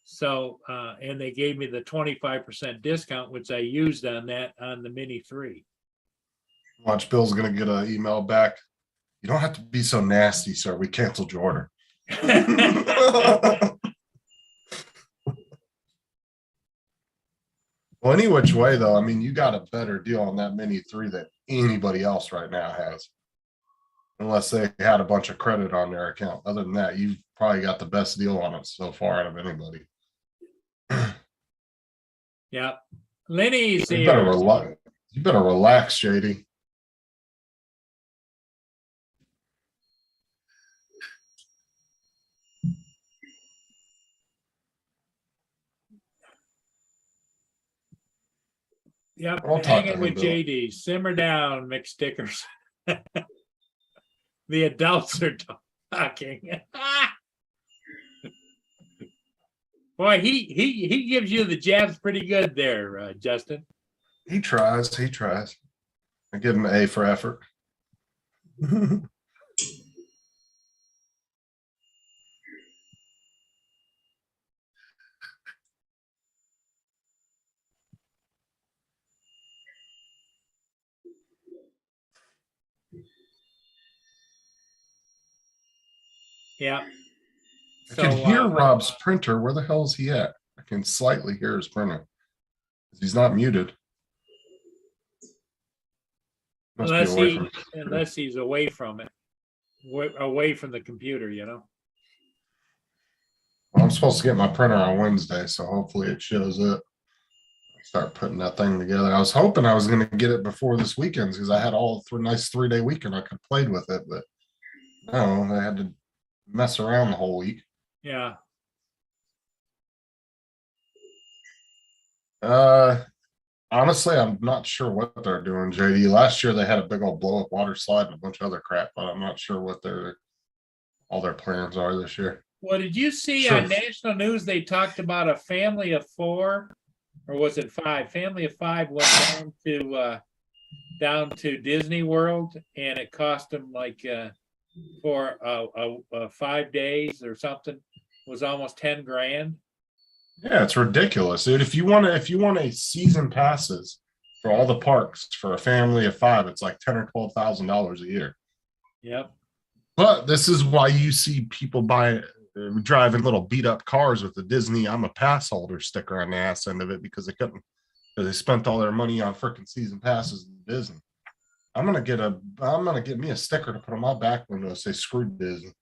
So, and they gave me the 25% discount, which I used on the Mini 3. Watch, Bill's gonna get an email back. You don't have to be so nasty, sir. We canceled your order. Well, any which way though, I mean, you got a better deal on that Mini 3 than anybody else right now has. Unless they had a bunch of credit on their account. Other than that, you've probably got the best deal on it so far out of anybody. Yeah. Lenny's You better here. relax. You better relax, JD. Yep, I'll talk to hanging him, with Bill. JD. Simmer down, mixed stickers. The adults are talking. Boy, he gives you the jabs pretty good there, Justin. He tries. He tries. I give him an A for effort. Yeah. I can So hear Rob's printer. Where the hell is he at? I can slightly hear his printer. He's not muted. Must be away from. unless he's away from it, away from the computer, you know. Well, I'm supposed to get my printer on Wednesday, so hopefully it shows up. Start putting that thing together. I was hoping I was going to get it before this weekend because I had all nice 3-day weekend. I could have played with it, but no, I had to mess around the whole week. Yeah. Honestly, I'm not sure what they're doing, JD. Last year they had a big old blow up water slide and a bunch of other crap, but I'm not sure what all their plans are this year. Well, did you see Sure. on national news they talked about a family of 4, or was it 5? Family of 5 went down to Disney World, and it cost them like for 5 days or something was almost 10 grand. Yeah, it's ridiculous, dude. If you want a season passes for all the parks for a family of 5, it's like $10,000 or $12,000 a year. Yep. But this is why you see people driving little beat up cars with the Disney "I'm a pass holder" sticker on the ass end of it because they spent all their money on freaking season passes to Disney. I'm gonna get me a sticker to put on my back window and say "Screw Disney."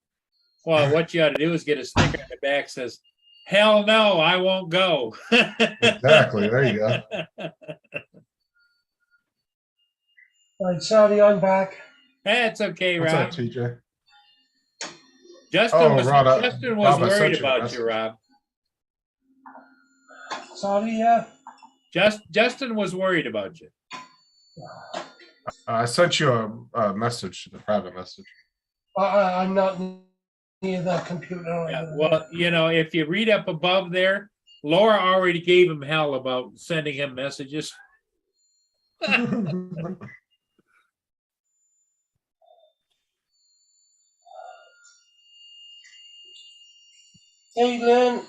Well, what you ought to do is get a sticker on the back that says, "Hell no, I won't go." Exactly. There you go. Right, sorry, I'm back. That's okay, What's Rob. up, TJ? Justin was Rob, worried I sent you a about you, message. Rob. Sorry, yeah. Justin was worried about you. I sent you a message, the private message. I'm not near the computer. Yeah, well, you know, if you read up above there, Laura already gave him hell about sending him messages. Hey, Lynn.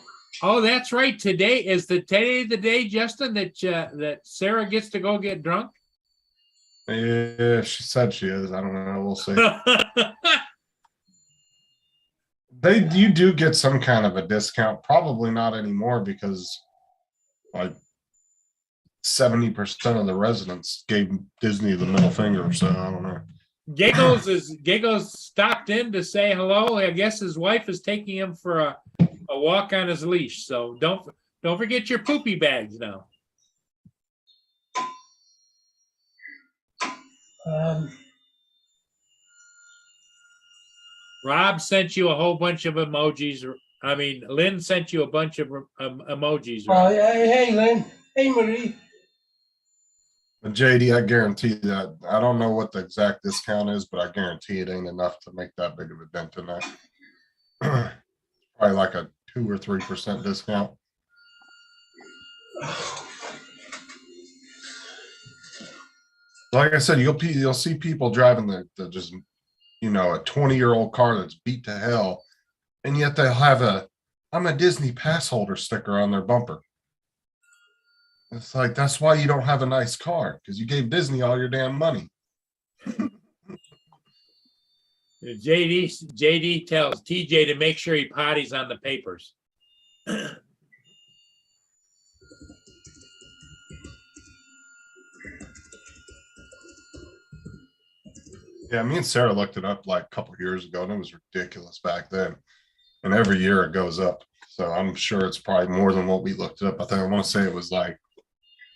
Oh, that's right. Today is the day, Justin, that Sarah gets to go get drunk. Yeah, she said she is. I don't know. We'll see. You do get some kind of a discount. Probably not anymore because like 70% of the residents gave Disney the middle finger. So I don't know. Giggles stopped in to say hello. I guess his wife is taking him for a walk on his leash. So don't forget your poopy bags now. Rob sent you a whole bunch of emojis. I mean, Lynn sent you a bunch of emojis. Oh, Rob. yeah, hey, Lynn. Hey, Marie. But JD, I guarantee that I don't know what the exact discount is, but I guarantee it ain't enough to make that big of a dent in that. Probably like a 2 or 3% discount. Like I said, you'll see people driving the just a 20-year-old car that's beat to hell, and yet they'll have "I'm a Disney pass holder" sticker on their bumper. It's like, that's why you don't have a nice car, because you gave Disney all your damn money. JD tells TJ to make sure he potties on the papers. Yeah, me and Sarah looked it up like a couple years ago, and it was ridiculous back then. And every year it goes up. So I'm sure it's probably more than what we looked it up. I want to say it was like,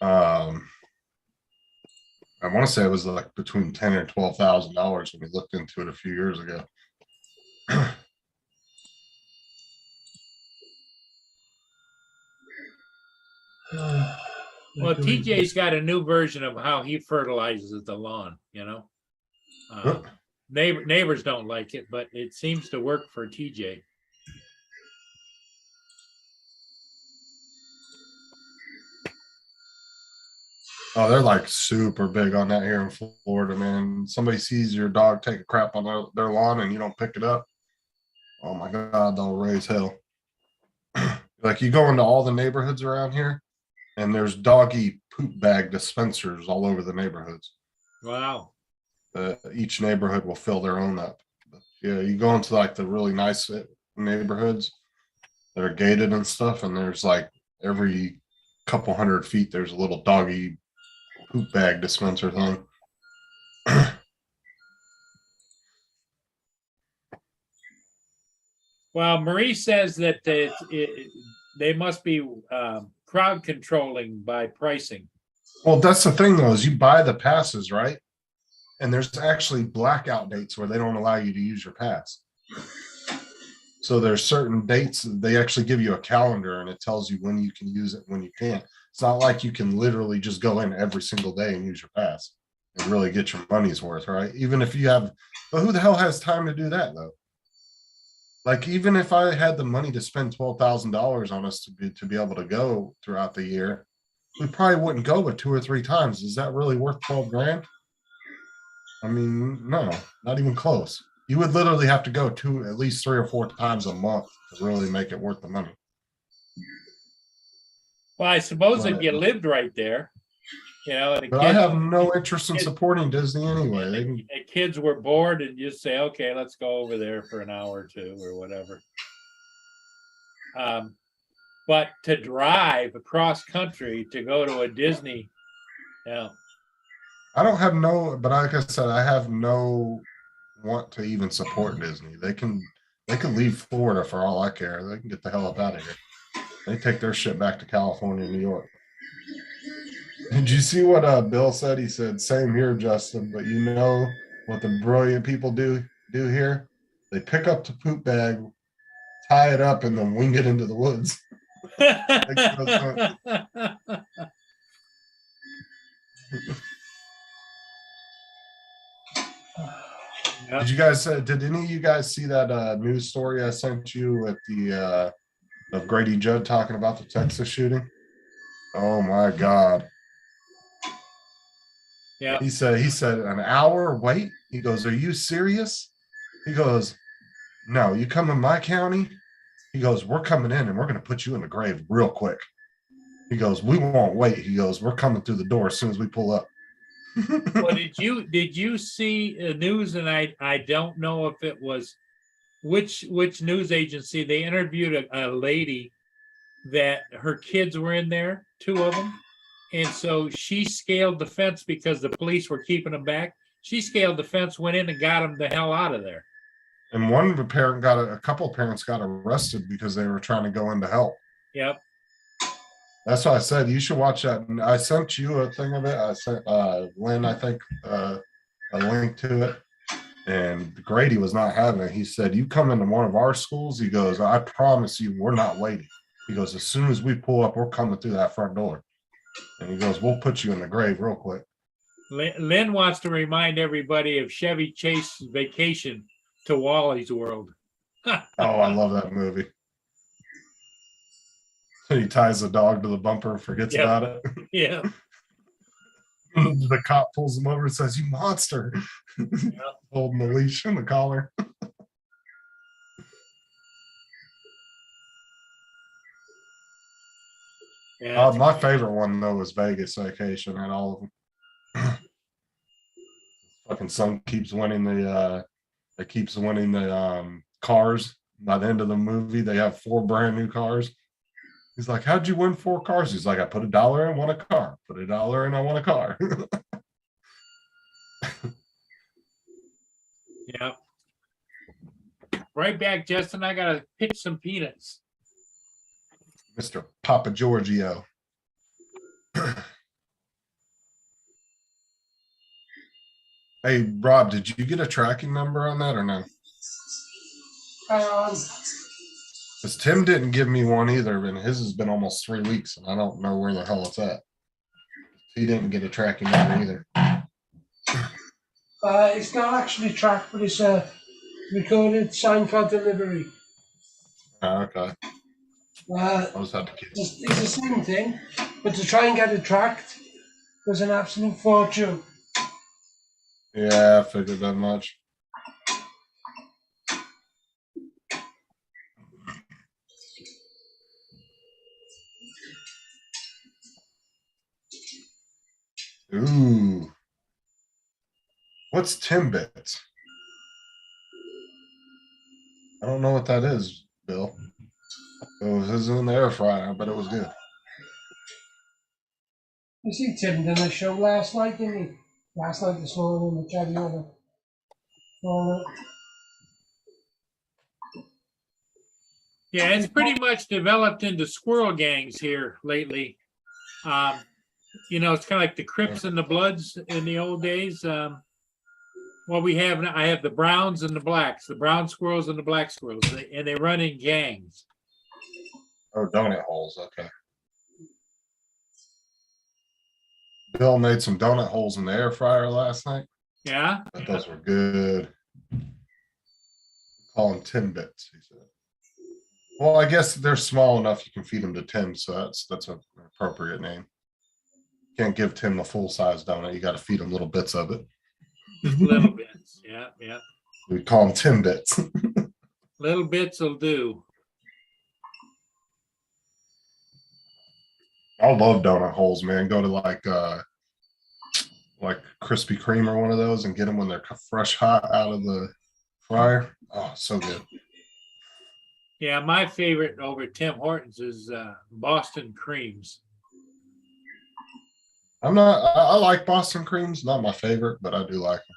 I want to say it was like between $10,000 and $12,000 when we looked into it a few years ago. Well, TJ's got a new version of how he fertilizes the lawn, you know? Neighbors don't like it, but it seems to work for TJ. Oh, they're like super big on that here in Florida, man. Somebody sees your dog take a crap on their lawn and you don't pick it up. Oh my God, they'll raise hell. Like you go into all the neighborhoods around here and there's doggy poop bag dispensers all over the neighborhoods. Wow. Each neighborhood will fill their own up. But yeah, you go into like the really nice neighborhoods that are gated and stuff, and there's like every couple 100 feet, there's a little doggy poop bag dispenser thing. Well, Marie says that they must be crowd controlling by pricing. Well, that's the thing though, is you buy the passes, right? And there's actually blackout dates where they don't allow you to use your pass. So there's certain dates, they actually give you a calendar and it tells you when you can use it, when you can't. It's not like you can literally just go in every single day and use your pass and really get your money's worth, right? Even if you have, but who the hell has time to do that though? Like, even if I had the money to spend $12,000 on us to be able to go throughout the year, we probably wouldn't go but 2 or 3 times. Is that really worth 12 grand? I mean, no, not even close. You would literally have to go at least 3 or 4 times a month to really make it worth the money. Well, I suppose if you lived right there, you know, and But I have no interest in supporting Disney anyway. They can, the kids were bored and just say, okay, let's go over there for an hour or two or whatever. But to drive across country to go to a Disney, yeah. I don't have no, but like I said, I have no want to even support Disney. They can leave Florida for all I care. They can get the hell up out of here. They take their shit back to California, New York. Did you see what Bill said? He said, "Same here, Justin. But you know what the brilliant people do here? They pick up the poop bag, tie it up, and then wing it into the woods." Did you guys? Did any of you guys see that news story I sent you with the of Grady Judd talking about the Texas shooting? Oh my God. Yeah. He said an hour wait. He goes, "Are you serious?" He goes, "No, you come in my county." He goes, "We're coming in and we're going to put you in the grave real quick." He goes, "We won't wait." He goes, "We're coming through the door as soon as we pull up." Well, did you see news? And I don't know if it was which news agency. They interviewed a lady that her kids were in there, 2 of them. And so she scaled the fence because the police were keeping them back. She scaled the fence, went in and got them the hell out of there. And a couple of parents got arrested because they were trying to go in to help. Yep. That's why I said you should watch that. And I sent you a thing of it. I sent Lynn, I think, a link to it. And Grady was not having it. He said, "You come into one of our schools," he goes, "I promise you, we're not waiting." He goes, "As soon as we pull up, we're coming through that front door." And he goes, "We'll put you in the grave real quick." Lynn wants to remind everybody of Chevy Chase's vacation to Wally's World. Oh, I love that movie. He ties the dog to the bumper and forgets about it. Yeah. The cop pulls him over and says, "You monster." Holding the leash and the collar. Yeah. My favorite one though was Vegas Vacation and all of them. Fucking son keeps winning the cars. By the end of the movie, they have 4 brand new cars. He's like, "How'd you win 4 cars?" He's like, "I put $1 in, won a car. Put $1 in, I won a car." Yeah. Right back, Justin. I gotta pitch some peanuts. Mr. Papa Giorgio. Hey, Rob, did you get a tracking number on that or no? Because Tim didn't give me one either, and his has been almost 3 weeks, and I don't know where the hell it's at. He didn't get a tracking number either. It's not actually tracked, but it's recorded, signed for delivery. Oh, okay. I was had to get. It's the same thing, but to try and get it tracked was an absolute fortune. Yeah, I figured that much. Ooh. What's Timbits? I don't know what that is, Bill. It was in the air fryer, but it was good. You see, Tim did a show last night, didn't he? Last night, this morning, the Caddy over. Yeah, it's pretty much developed into squirrel gangs here lately. You know, it's kind of like the Crips and the Bloods in the old days. What we have now, I have the browns and the blacks, the brown squirrels and the black squirrels, and they run in gangs. Oh, donut holes. Okay. Bill made some donut holes in the air fryer last night. Yeah. But those were good. Call them Timbits, he said. Well, I guess they're small enough you can feed them to Tim, so that's an appropriate name. Can't give Tim the full size donut. You got to feed him little bits of it. Just little bits. Yeah, yeah. We call them Timbits. Little bits will do. I love donut holes, man. Go to like Krispy Kreme or one of those and get them when they're fresh hot out of the fryer. Oh, so good. Yeah, my favorite over Tim Hortons is Boston Creams. I like Boston Creams, not my favorite, but I do like them.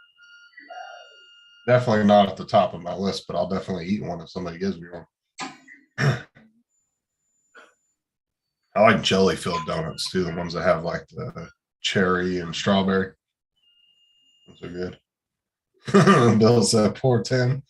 Definitely not at the top of my list, but I'll definitely eat one if somebody gives me one. I like jelly filled donuts too, the ones that have like the cherry and strawberry. Those are good. Bill said, poor Tim.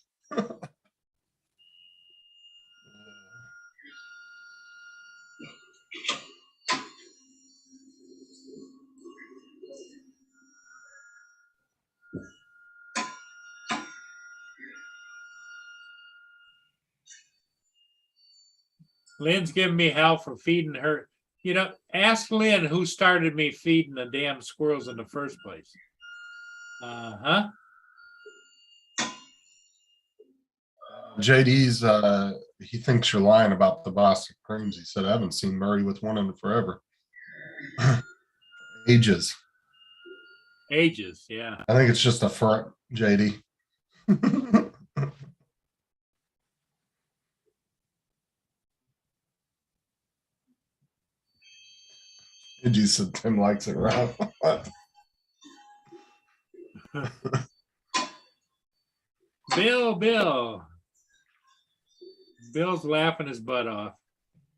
Lynn's giving me hell for feeding her. You know, ask Lynn who started me feeding the damn squirrels in the first place. Huh? JD's he thinks you're lying about the Boston Creams. He said, I haven't seen Murray with one in forever. Ages. Ages, yeah. I think it's just a front, JD. You said Tim likes it, Rob. Bill. Bill's laughing his butt off.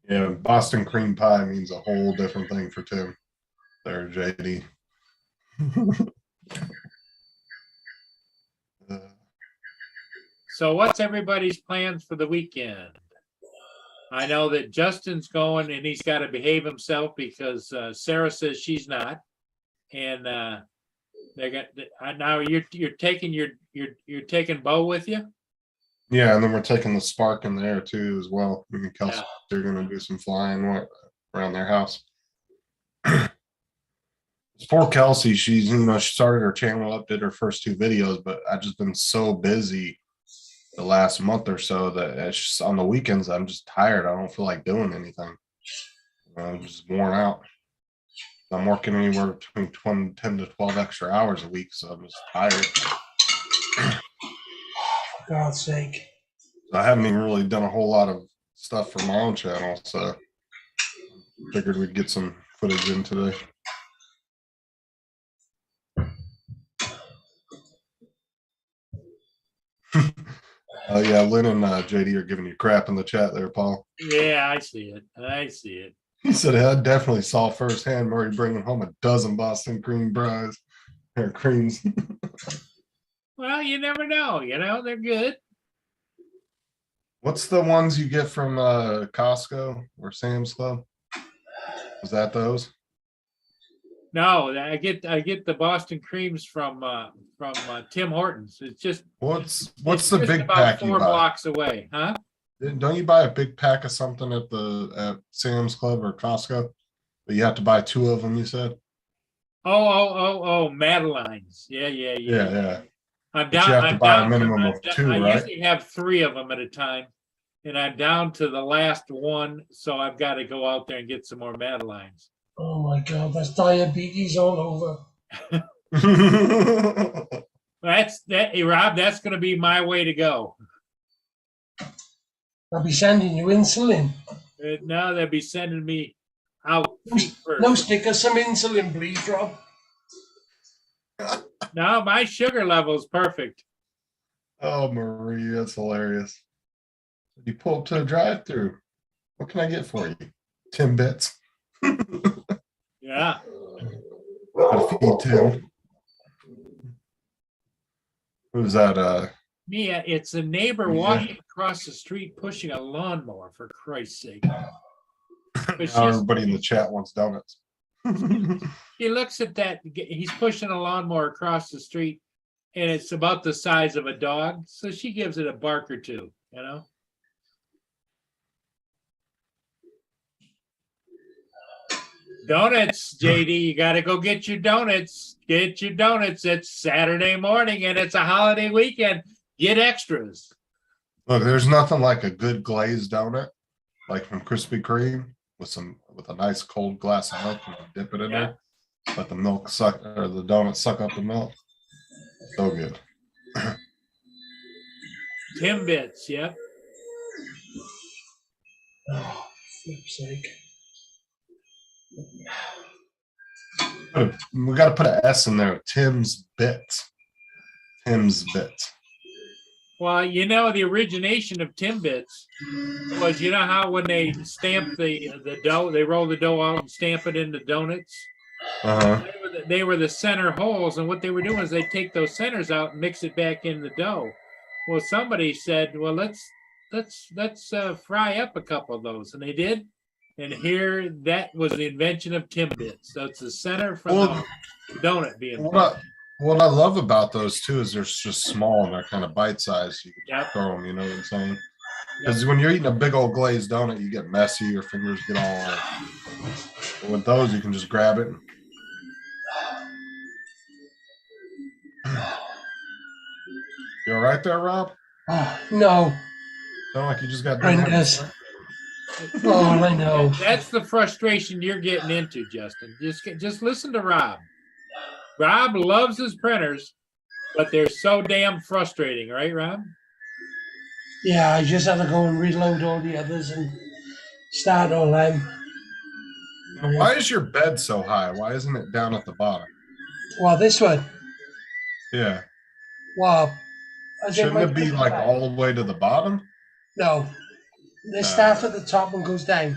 Yeah, Boston cream pie means a whole different thing for Tim. There, JD. So what's everybody's plans for the weekend? I know that Justin's going and he's got to behave himself because Sarah says she's not. And they got now you're taking Bo with you? Yeah, and then we're taking the Spark in there too as well. Me and Kelsey are gonna do some flying around their house. Poor Kelsey, she's she started her channel up, did her first 2 videos, but I've just been so busy the last month or so that it's just, on the weekends I'm just tired. I don't feel like doing anything. I'm just worn out. I'm working anywhere between 10 to 12 extra hours a week, so I'm just tired. For God's sake. I haven't even really done a whole lot of stuff for my own channel, so figured we'd get some footage in today. Oh yeah, Lynn and JD are giving you crap in the chat there, Paul. Yeah, I see it. I see it. He said I definitely saw firsthand Murray bringing home a dozen Boston cream pies or creams. Well, you never know. You know, they're good. What's the ones you get from Costco or Sam's Club? Was that those? No, I get the Boston creams from Tim Hortons. It's just What's it's the just big about pack you 4 buy? blocks away, huh? Don't you buy a big pack of something at Sam's Club or Costco? But you have to buy 2 of them. You said. Oh, Madeline's. Yeah. Yeah. I'm But you down. have to I'm buy a down minimum to, of 2, I right? usually have 3 of them at a time, and I'm down to the last one. So I've got to go out there and get some more Madelines. Oh my God, that's diabetes all over. That's that, hey, Rob. That's going to be my way to go. I'll be sending you insulin. Now they'll be sending me out feet first. No, stick us some insulin, please, Rob. No, my sugar level is perfect. Oh, Marie, that's hilarious. You pull up to a drive-through. What can I get for you? 10 bits. Yeah. Gotta feed Tim. Who's that? Mia, it's a neighbor Yeah. walking across the street pushing a lawnmower, for Christ's sake. But Now everybody in the chat wants donuts. he looks at that, he's pushing a lawnmower across the street, and it's about the size of a dog. So she gives it a bark or two, you know? Donuts, JD, you got to go get your donuts. Get your donuts. It's Saturday morning and it's a holiday weekend. Get extras. Look, there's nothing like a good glazed donut, like from Krispy Kreme, with a nice cold glass of milk and you dip it in there. Let the milk suck or the donut suck up the milk. So good. Timbits, yep. Oh, flip's sake. We got to put an S in there. Tim's Bits. Tim's Bits. Well, you know, the origination of Timbits was, you know how when they stamp the dough, they roll the dough out and stamp it into donuts? Uh-huh. They were the center holes, and what they were doing is they take those centers out and mix it back in the dough. Well, somebody said, well, let's fry up a couple of those, and they did. And here, that was the invention of Timbits. So it's the center for the donut being. What I love about those too is they're just small and they're kind of bite sized. You can Yep. throw them, you know what I'm saying? Because when you're eating a big old glazed donut, you get messy, your fingers get all. But with those, you can just grab it. You all right there, Rob? Oh, no. Sound like you just got Horrendous. Oh, I know. That's the frustration you're getting into, Justin. Just listen to Rob. Rob loves his printers, but they're so damn frustrating, right, Rob? Yeah, I just had to go and reload all the others and start all them. Why is your bed so high? Why isn't it down at the bottom? Well, this one. Yeah. Wow. Shouldn't it be like all the way to the bottom? No. They start at the top and goes down.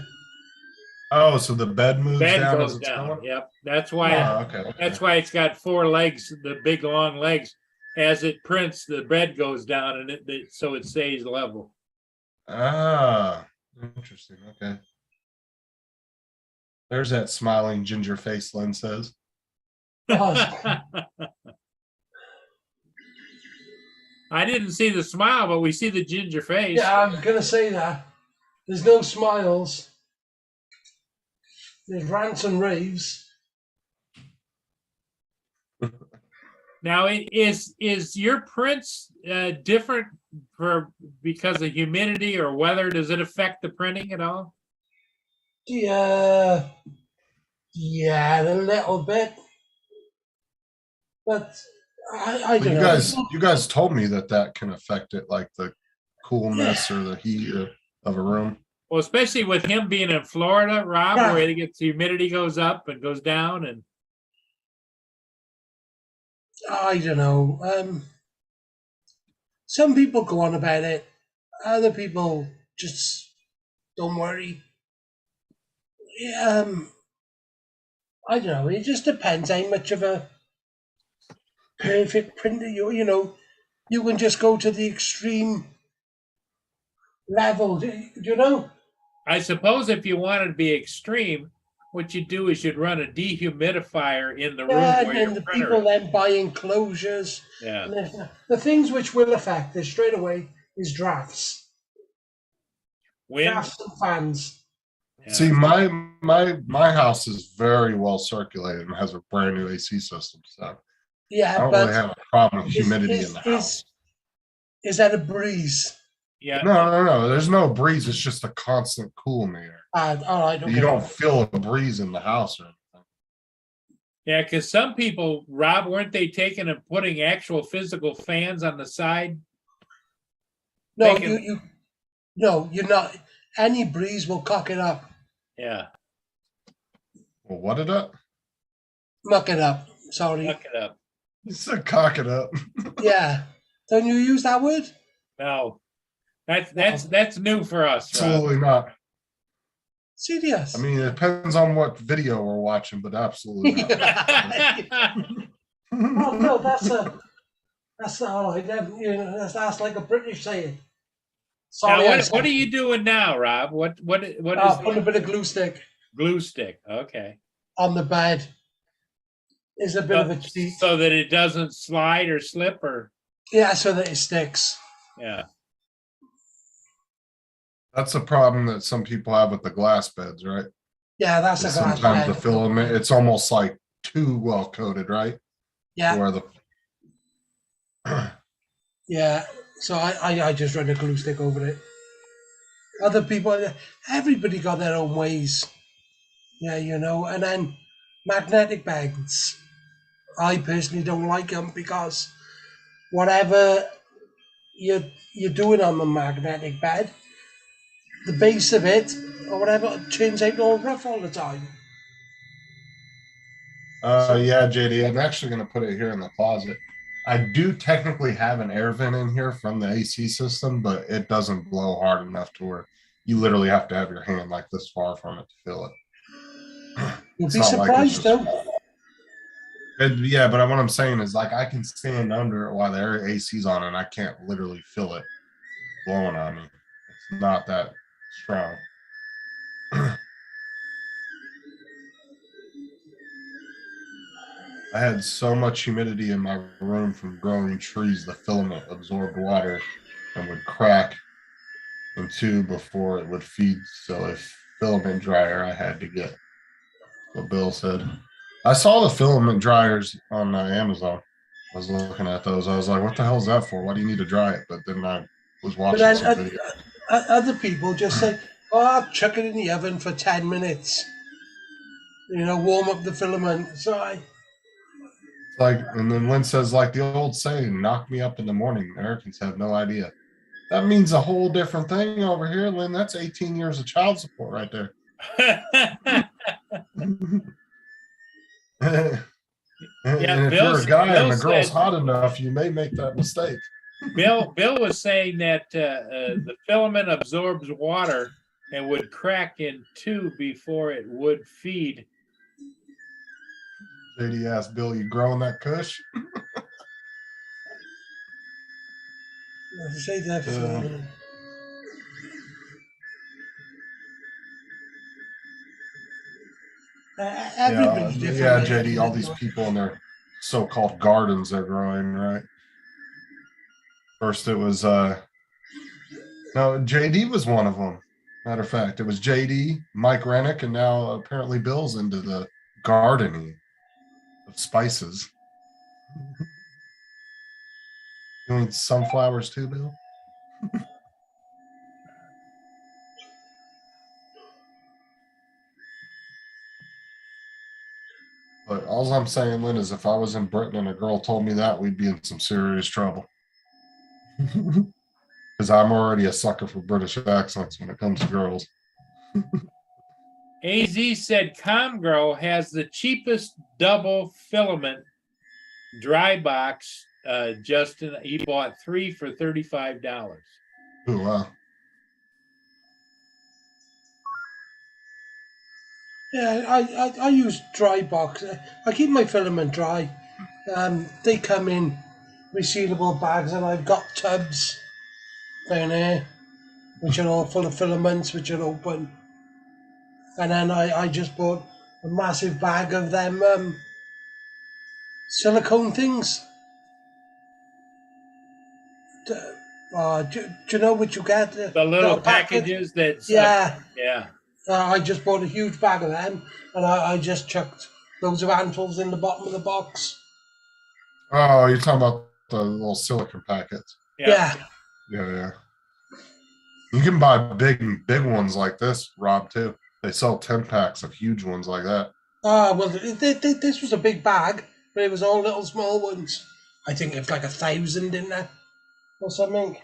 Oh, so the bed moves Bed down as goes it's down. going? Yep. That's why. Oh, okay. That's why it's got 4 legs, the big long legs. As it prints, the bed goes down, and so it stays level. Ah, interesting. Okay. There's that smiling ginger face, Lynn says. I didn't see the smile, but we see the ginger face. Yeah, I'm going to say that. There's no smiles. There's rants and raves. Now, is your prints different because of humidity or weather? Does it affect the printing at all? Yeah, a little bit. But I don't know. You guys told me that can affect it, like the coolness or the heat of a room. Well, especially with him being in Florida, Rob, Yeah. where it gets humidity goes up and goes down, and I don't know. some people go on about it. Other people just don't worry. I don't know. It just depends how much of a perfect printer you know. You can just go to the extreme level. You know? I suppose if you wanted to be extreme, what you do is you'd run a dehumidifier in the room Yeah, where and your then the printer people is. then buy enclosures. Yeah. And the things which will affect this straight away is drafts. Wind. Drafts and fans. Yeah. See, my house is very well circulated and has a brand new AC system, so I Yeah, don't but really have a problem with is, humidity is, in the is, house. is that a breeze? Yeah. No. There's no breeze. It's just a constant cool in the air. All right, okay. You don't feel a breeze in the house or anything. Yeah, because some people, Rob, weren't they taking and putting actual physical fans on the side? No, Making- no, you're not. Any breeze will cock it up, Yeah, Well, what it up? muck it up. Sorry. look it up. You said cock it up. Yeah. Don't you use that word? No, that's new for us, Rob. Absolutely not. Serious. I mean, it depends on what video we're watching, but absolutely not. Oh no, that's all right. You know, that's like a British saying. Sorry, Now, what are you doing now, Rob? What is put a bit of glue stick glue stick? Okay, on the bed. Is a bit of a cheat. so that it doesn't slide or slip or Yeah, so that it sticks. yeah. That's a problem that some people have with the glass beds, right? Yeah, that's a glass Sometimes bed. the filament, it's almost like too well coated, right? Yeah, Where the yeah. So I just run a glue stick over it. Other people, everybody got their own ways. Yeah, you know. And then magnetic beds. I personally don't like them because whatever you're doing on the magnetic bed, the base of it or whatever turns out all rough all the time. yeah, JD, I'm actually going to put it here in the closet. I do technically have an air vent in here from the AC system, but it doesn't blow hard enough to where you literally have to have your hand like this far from it to feel it. You'll It's be not like it's surprised just- though. Yeah, but what I'm saying is like I can stand under it while the air AC's on and I can't literally feel it blowing on me. It's not that strong. I had so much humidity in my room from growing trees, the filament absorbed water and would crack in two before it would feed. So if filament dryer, I had to get what Bill said. I saw the filament dryers on Amazon. I was looking at those. I was like, what the hell is that for? Why do you need to dry it? But then I was But watching then some video. other people just say, "Oh, I'll chuck it in the oven for 10 minutes." You know, warm up the filament. So Like, and then Lynn says, like the old saying, knock me up in the morning. Americans have no idea. That means a whole different thing over here, Lynn. That's 18 years of child support right there. And if you're a guy and the girl's said- hot enough, you may make that mistake. Bill was saying that the filament absorbs water and would crack in two before it would feed. JD asked Bill, you growing that kush? say that. Everybody's different. Yeah, JD, all these people in their so-called gardens they're growing, right? First it was no, JD was one of them. Matter of fact, it was JD, Mike Rennick, and now apparently Bill's into the gardening of spices. Doing sunflowers too, Bill? But all I'm saying, Lynn, is if I was in Britain and a girl told me that, we'd be in some serious trouble. Because I'm already a sucker for British accents when it comes to girls. AZ said ComGrow has the cheapest double filament dry box Justin, he bought 3 for $35. Ooh, wow. Yeah, I use dry box. I keep my filament dry. They come in resealable bags, and I've got tubs down there, which are all full of filaments, which are open. And then I just bought a massive bag of them silicone things. Do you know what you get? The little packet? packages that. Yeah. Yeah. I just bought a huge bag of them, and I just chucked loads of handfuls in the bottom of the box. Oh, you're talking about the little silicon packets. Yeah. Yeah. You can buy big ones like this, Rob, too. They sell 10 packs of huge ones like that. Well, this was a big bag, but it was all little small ones. I think it's like 1,000 in there or something.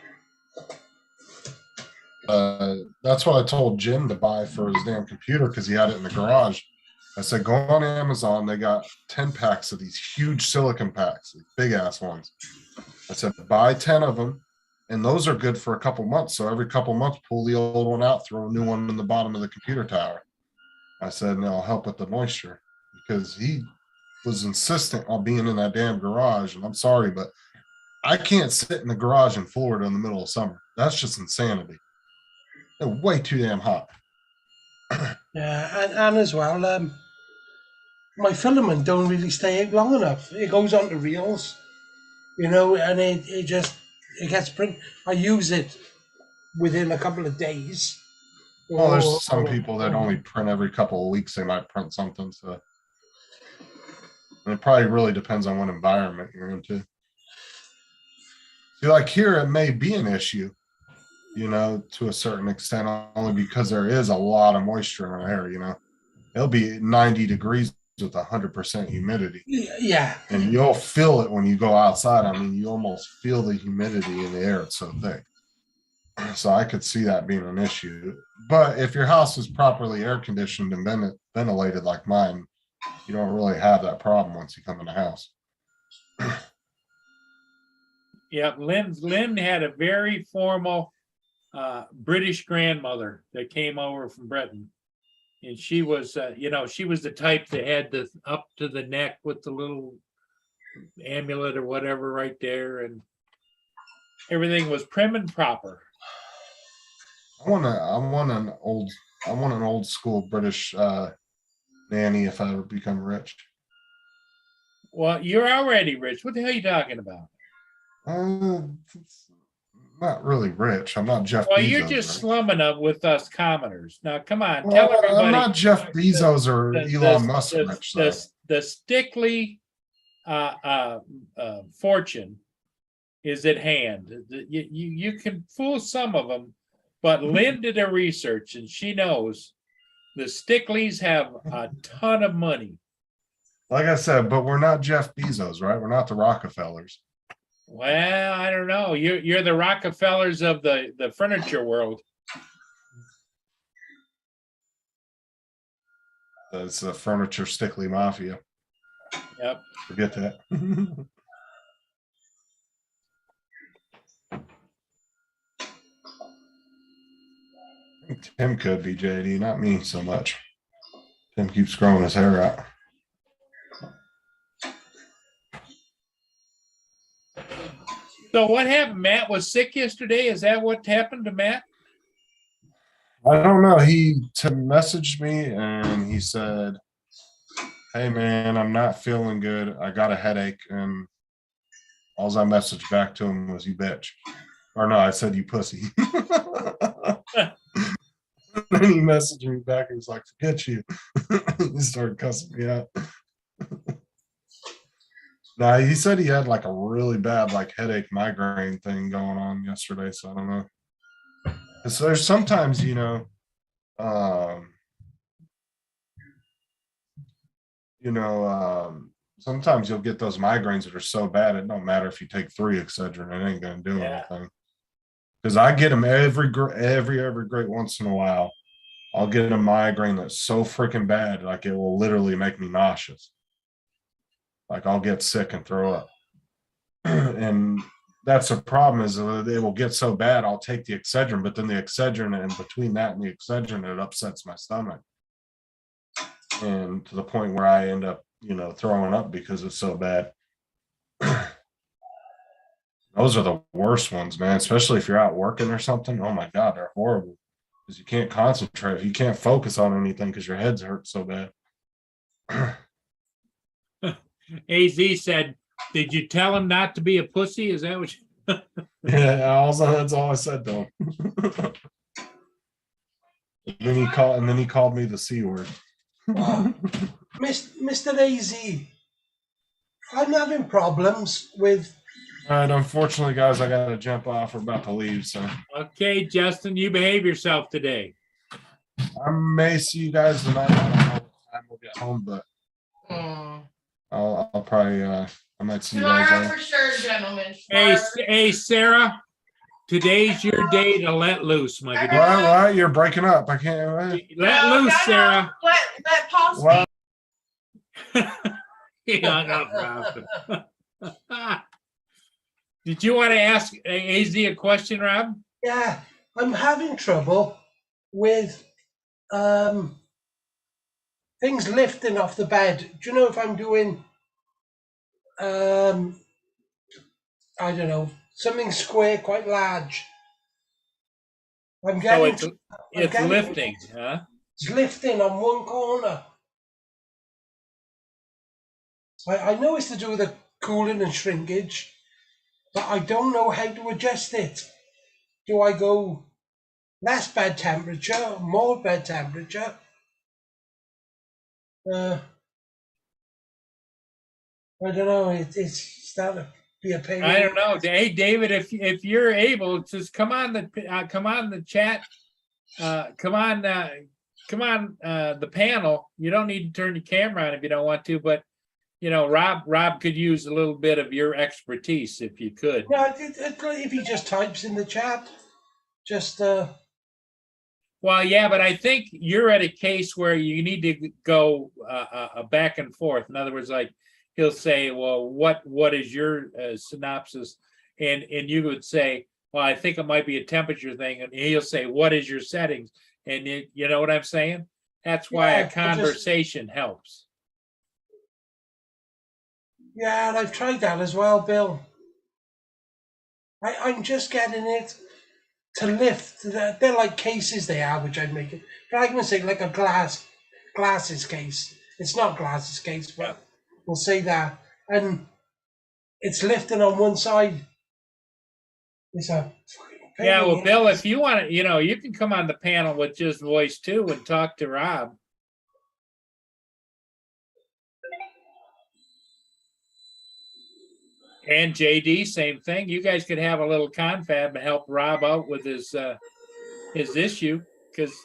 That's what I told Jim to buy for his damn computer because he had it in the garage. I said, go on Amazon. They got 10 packs of these huge silicon packs, these big ass ones. I said, buy 10 of them. And those are good for a couple months. So every couple months, pull the old one out, throw a new one in the bottom of the computer tower. I said, and it'll help with the moisture because he was insistent on being in that damn garage. And I'm sorry, but I can't sit in the garage in Florida in the middle of summer. That's just insanity. They're way too damn hot. Yeah, and as well, my filament don't really stay long enough. It goes onto reels, and it gets print. I use it within a couple of days. Well, there's some people that only print every couple of weeks. They might print something. So and it probably really depends on what environment you're into. See, like here, it may be an issue, to a certain extent, only because there is a lot of moisture in the air, It'll be 90 degrees with 100% humidity. Yeah. And you'll feel it when you go outside. I mean, you almost feel the humidity in the air. It's so thick. So I could see that being an issue. But if your house is properly air conditioned and ventilated like mine, you don't really have that problem once you come in the house. Yeah, Lynn had a very formal British grandmother that came over from Britain. And she was, she was the type that had the up to the neck with the little amulet or whatever right there. And everything was prim and proper. I want an old school British nanny if I ever become rich. Well, you're already rich. What the hell are you talking about? Not really rich. I'm not Jeff Well, Bezos. you're just right? slumming up with us commoners. Now, come on, tell everybody. I'm not Jeff Bezos or Elon Musk rich. The Stickley fortune is at hand. You can fool some of them, but Lynn did her research and she knows the Stickleys have a ton of money. Like I said, but we're not Jeff Bezos, right? We're not the Rockefellers. Well, I don't know. You're the Rockefellers of the furniture world. It's the furniture Stickley mafia. Yep. Forget that. Tim could be JD, not me so much. Tim keeps growing his hair out. So what happened? Matt was sick yesterday. Is that what happened to Matt? I don't know. He messaged me and he said, "Hey man, I'm not feeling good. I got a headache." And all I messaged back to him was, "You bitch." Or no, I said, "You pussy." And then he messaged me back and was like, "Forget you." He started cussing me out. Nah, he said he had like a really bad headache migraine thing going on yesterday, so I don't know. So there's sometimes, sometimes you'll get those migraines that are so bad it don't matter if you take 3 Excedrin, it ain't gonna do anything. Because I get them every great once in a while. I'll get a migraine that's so freaking bad, like it will literally make me nauseous. Like I'll get sick and throw up. And that's the problem is they will get so bad. I'll take the Excedrin, but then the Excedrin and between that and the Excedrin, it upsets my stomach. And to the point where I end up, throwing up because it's so bad. Those are the worst ones, man, especially if you're out working or something. Oh my God, they're horrible because you can't concentrate. You can't focus on anything because your head's hurt so bad. AZ said, did you tell him not to be a pussy? Is that what you? Yeah, also that's all I said to him. And then he called me the C word. Mr. AZ, I'm having problems with. All right, unfortunately, guys, I gotta jump off. We're about to leave, so Okay, Justin, you behave yourself today. I may see you guys tonight. I don't know what time we'll get home, but I'll probably I might see you guys Tomorrow there. for sure, gentlemen. Hey, Tomorrow. hey, Sarah, today's your day to let loose, my good. What? You're breaking up. I can't. Let No, loose, no, Sarah. Let Paul speak. What? He hung up, Rob. Did you want to ask AZ a question, Rob? Yeah, I'm having trouble with things lifting off the bed. Do you know if I'm doing I don't know, something square quite large? I'm So getting it's lifting, huh? it's lifting on one corner. I know it's to do with the cooling and shrinkage, but I don't know how to adjust it. Do I go less bed temperature, more bed temperature? I don't know. It's starting to be a pain. I don't know. Hey, David, if you're able, just come on the chat. Come on the panel. You don't need to turn your camera on if you don't want to, but Rob could use a little bit of your expertise if you could. No, if he just types in the chat, just Well, yeah, but I think you're at a case where you need to go back and forth. In other words, like he'll say, "Well, what is your synopsis?" And you would say, "Well, I think it might be a temperature thing," and he'll say, "What is your settings?" And you know what I'm saying? That's why Yeah, a conversation helps. yeah, and I've tried that as well, Bill. I'm just getting it to lift. They're like cases they are, which I'd make it. For argument's sake, like a glasses case. It's not glasses case, but we'll say that. And it's lifting on one side. It's a pain Yeah, in well, the Bill, ass. if you want to, you can come on the panel with just voice too and talk to Rob. And JD, same thing. You guys could have a little confab and help Rob out with his issue, because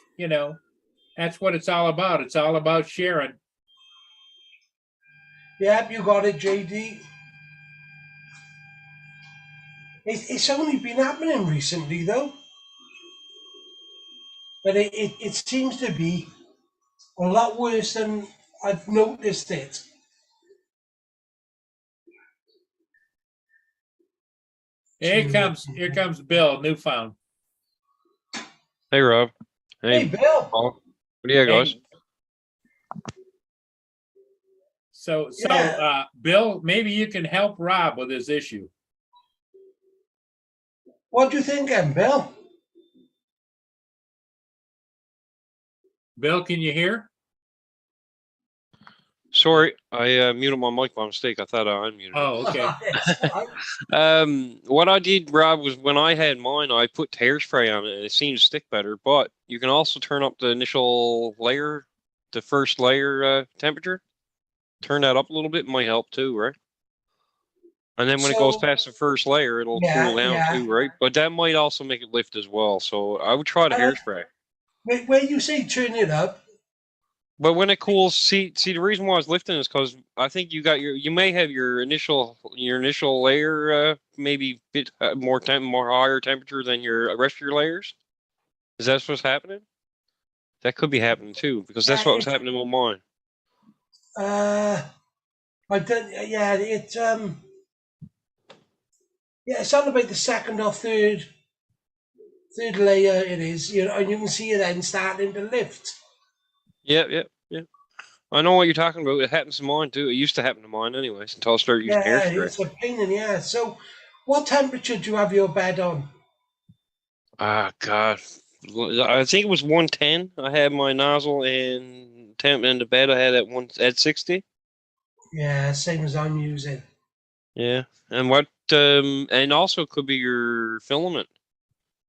that's what it's all about. It's all about sharing. Yep, you got it, JD. It's only been happening recently, though. But it seems to be a lot worse than I've noticed it. Here comes Bill Newfound. Hey, Rob. Hey, Bill. Paul. What do you got, guys? So Yeah. Bill, maybe you can help Rob with his issue. What do you think, Bill? Bill, can you hear? Sorry, I muted my mic by mistake. I thought I unmuted. Oh, okay. What I did, Rob, was when I had mine, I put hairspray on it, and it seemed to stick better. But you can also turn up the initial layer, the first layer temperature. Turn that up a little bit, might help too, right? And then when it goes past the first layer, it'll cool down too, right? But that might also make it lift as well. So I would try the hairspray. When you say turn it up, but when it cools, see the reason why I was lifting is because I think you may have your initial layer maybe bit more higher temperature than your rest of your layers. Is that what's happening? That could be happening too, because that's what was happening with mine. I don't. Yeah, it. Yeah, it's on about the second or third layer it is, you know, and you can see it then starting to lift. Yep, yep, yep. I know what you're talking about. It happens to mine too. It used to happen to mine anyways until I started using Yeah, hairspray. it's a pain in the ass. So, what temperature do you have your bed on? Ah, God. I think it was 110. I had my nozzle and temp in the bed. I had at 60. Yeah, same as I'm using. Yeah. And and also could be your filament.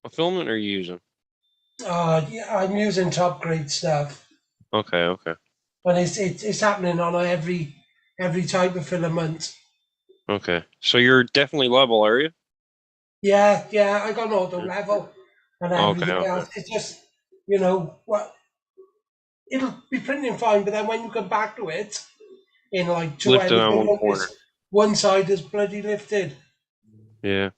What filament are you using? Yeah, I'm using top grade stuff, Okay, okay, but it's happening on every type of filament. okay. So you're definitely level, are you? Yeah, yeah, I got an auto Yeah. level and Okay, everything okay. else. It's just, you know, what it'll be printing fine, but then when you come back to it in like two Lifted hours, on you'll one corner. notice one side is bloody lifted. Yeah.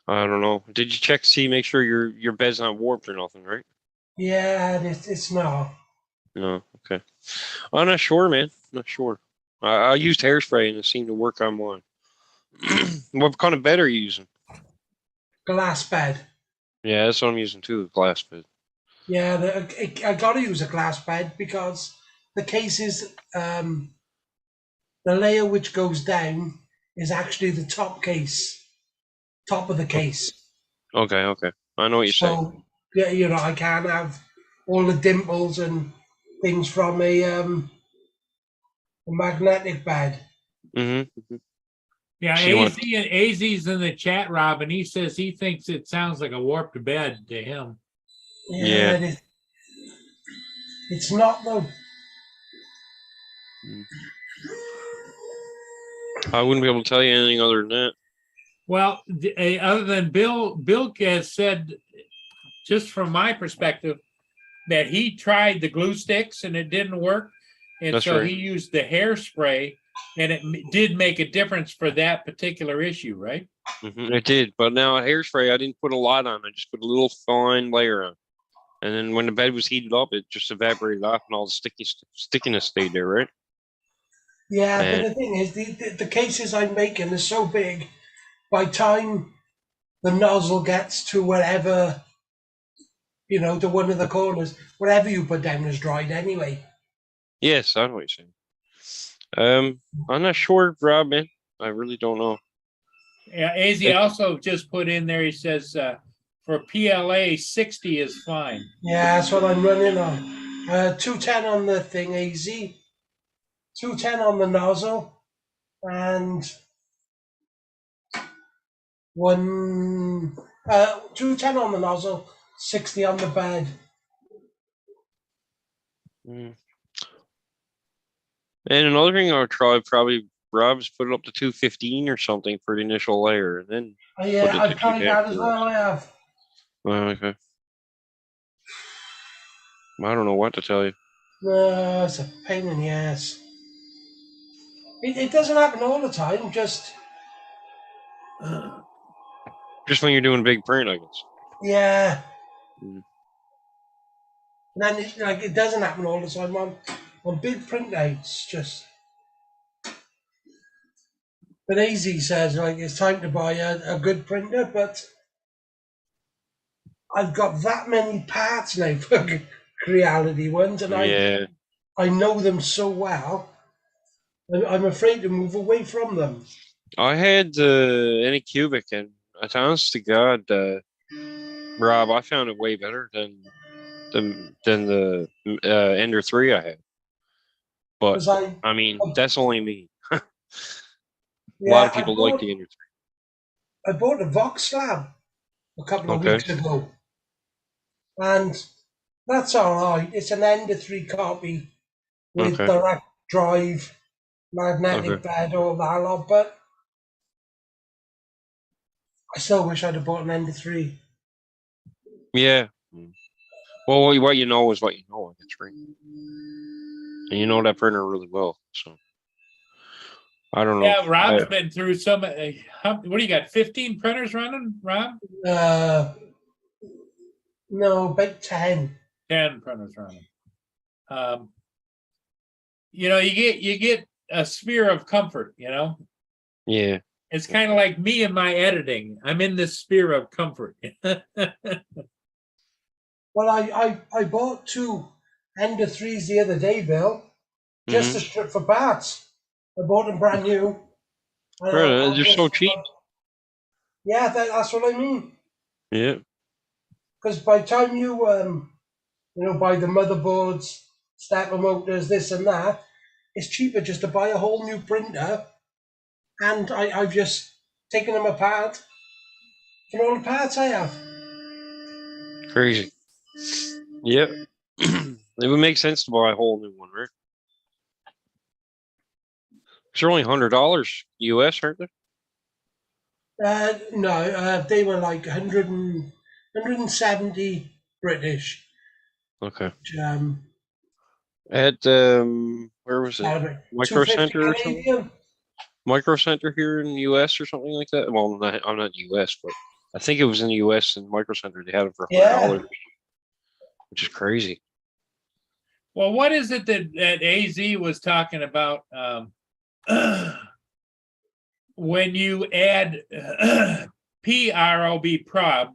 I don't know. Did you check to see, make sure your bed's not warped or nothing, right? Yeah, and it's not. No. Okay. I'm not sure, man. Not sure. I used hairspray and it seemed to work on mine. What kind of bed are you using? Glass bed. Yeah, that's what I'm using too, the glass bed. Yeah, I got to use a glass bed because the cases, the layer which goes down is actually the top of the case. Okay, okay. I know what you're saying. So yeah, you know, I can't have all the dimples and things from a magnetic bed. Mm-hmm. Yeah, So you want AZ's in the chat, Rob, and he says he thinks it sounds like a warped bed to him. Yeah, yeah. it's not though. I wouldn't be able to tell you anything other than that. Well, other than Bill has said, just from my perspective, that he tried the glue sticks and it didn't work. And That's so right. he used the hairspray and it did make a difference for that particular issue, right? It did, but now hairspray, I didn't put a lot on. I just put a little fine layer on, and then when the bed was heated up, it just evaporated off, and all the stickiness stayed there, right? Yeah, but And the thing is, the cases I'm making are so big. By time the nozzle gets to wherever, you know, to one of the corners, whatever you put down is dried anyway. yes, I know what you're saying. I'm not sure, Rob, man. I really don't know. Yeah, AZ also just put in there, he says, for PLA, 60 is fine. Yeah, that's what I'm running on. 210 on the thing, AZ. 210 on the nozzle. And 210 on the nozzle, 60 on the bed. Mm. And another thing I would try probably, Rob's put it up to 215 or something for the initial layer, and then put Yeah, it I've to cheap tried that as afterwards. well, I have. Okay. I don't know what to tell you. No, it's a pain in the ass. It doesn't happen all the time, just, Just when you're doing big print, I guess. yeah. Mm. And then it doesn't happen all the time on big printouts, just. But AZ says like it's time to buy a good printer, but I've got that many parts now for Creality ones, and Yeah. I know them so well. I'm afraid to move away from them. I had Anycubic, and honest to God, Rob, I found it way better than the Ender 3 I had. But Because I mean, that's only me. A yeah, lot of people like the Ender I bought a Vox Slab a couple 3. of Okay. weeks ago, and that's all right. It's an Ender 3 copy with Okay. direct drive, magnetic Okay. bed, all that lot, but I still wish I'd have bought an Ender 3. Yeah. Well, what you know is what you know, I guess, right? And you know that printer really well, so I don't know. Yeah, Rob's been through some, what do you got, 15 printers running, Rob? No, about 10. 10 printers running. You know, you get a sphere of comfort, you know? Yeah. It's kind of like me and my editing. I'm in this sphere of comfort. Well, I bought 2 Ender 3s the other day, Bill, just to strip for parts. I bought them brand new. And Right, they're so cheap. Yeah, that's what I mean. Yeah. Because by the time you buy the motherboards, stepper motors, this and that, it's cheaper just to buy a whole new printer. And I've just taken them apart from all the parts I have. Crazy. Yep. It would make sense to buy a whole new one, right? They're only $100 US, aren't they? No, they were like 170 British. Okay. Um, At where was it? Micro 250 Center or something? Canadian. Micro Center here in the US or something like that. Well, I'm not US, but I think it was in the US and Micro Center. They had it for $100, which is crazy. Well, what is it that AZ was talking about? When you add prob,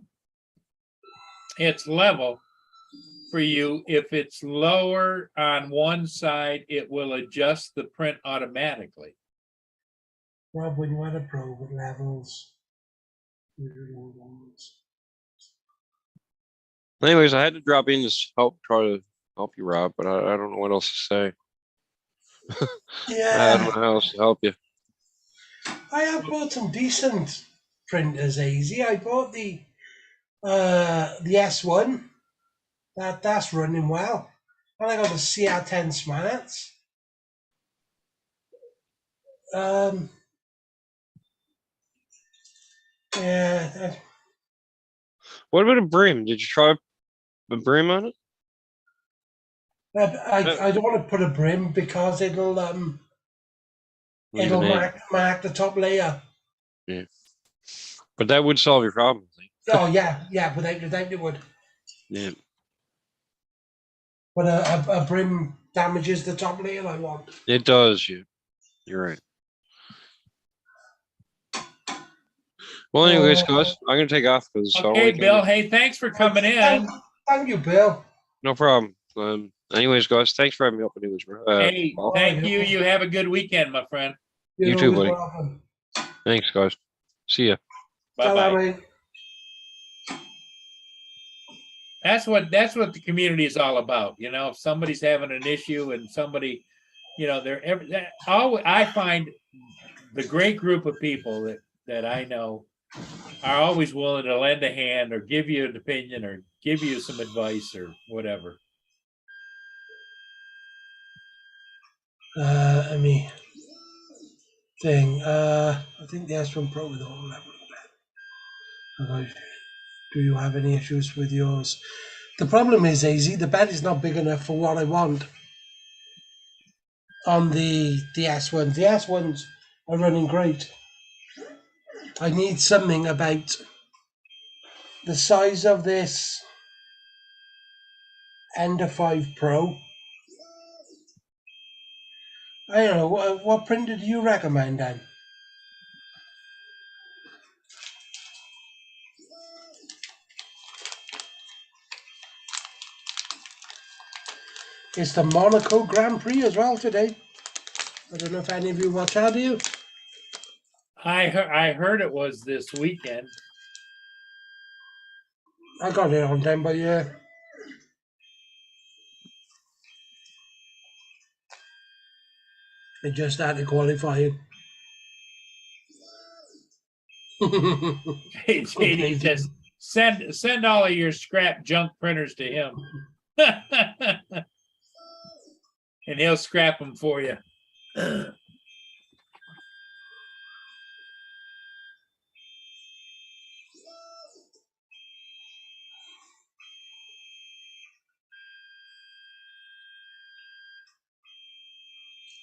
it's level for you. If it's lower on one side, it will adjust the print automatically. Rob, when you had a pro with levels. Anyways, I had to drop in to try to help you, Rob, but I don't know what else to say. I don't know how else to help you. I have bought some decent printers, AZ. I bought the S1. That's running well. And I got the CR10 Smarts. Yeah. What about a brim? Did you try a brim on it? I don't want to put a brim because it'll Leave it in. mark the top layer. Yeah. But that would solve your problem, I think. Oh yeah, without it would. Yeah. But a brim damages the top layer I want. It does, yeah. You're right. Well, anyways, guys, I'm gonna take off because Okay, Bill. Hey, thanks for coming in. Thank you, Bill. No problem. Anyways, guys, thanks for having me up. Anyways, Hey, thank you. You have a good weekend, my friend. You too, buddy. Welcome. Thanks, guys. See ya. Bye-bye. That's what the community is all about. You know, if somebody's having an issue and somebody, you know, I find the great group of people that I know are always willing to lend a hand or give you an opinion or give you some advice or whatever. I think the S1 Pro with all level bed. Do you have any issues with yours? The problem is, AZ, the bed is not big enough for what I want on the S1. The S1s are running great. I need something about the size of this Ender 5 Pro. I don't know, what printer do you recommend, Dan? It's the Monaco Grand Prix as well today. I don't know if any of you watch that, do you? I heard it was this weekend. I got it on time, but yeah. They just started qualifying. Hey, JD, just send all of your scrap junk printers to him. And he'll scrap them for you.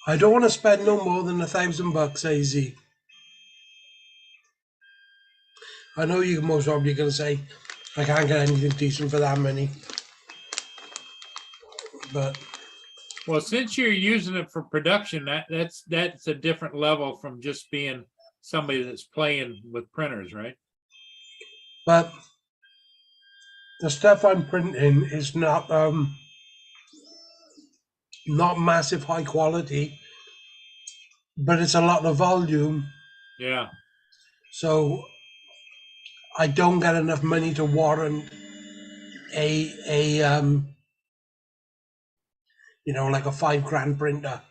I don't want to spend no more than $1,000, AZ. I know you most probably going to say I can't get anything decent for that money, but well, since you're using it for production, that's a different level from just being somebody that's playing with printers, right? But the stuff I'm printing is not massive high quality, but it's a lot of volume. Yeah, So I don't get enough money to warrant a like a $5,000 printer.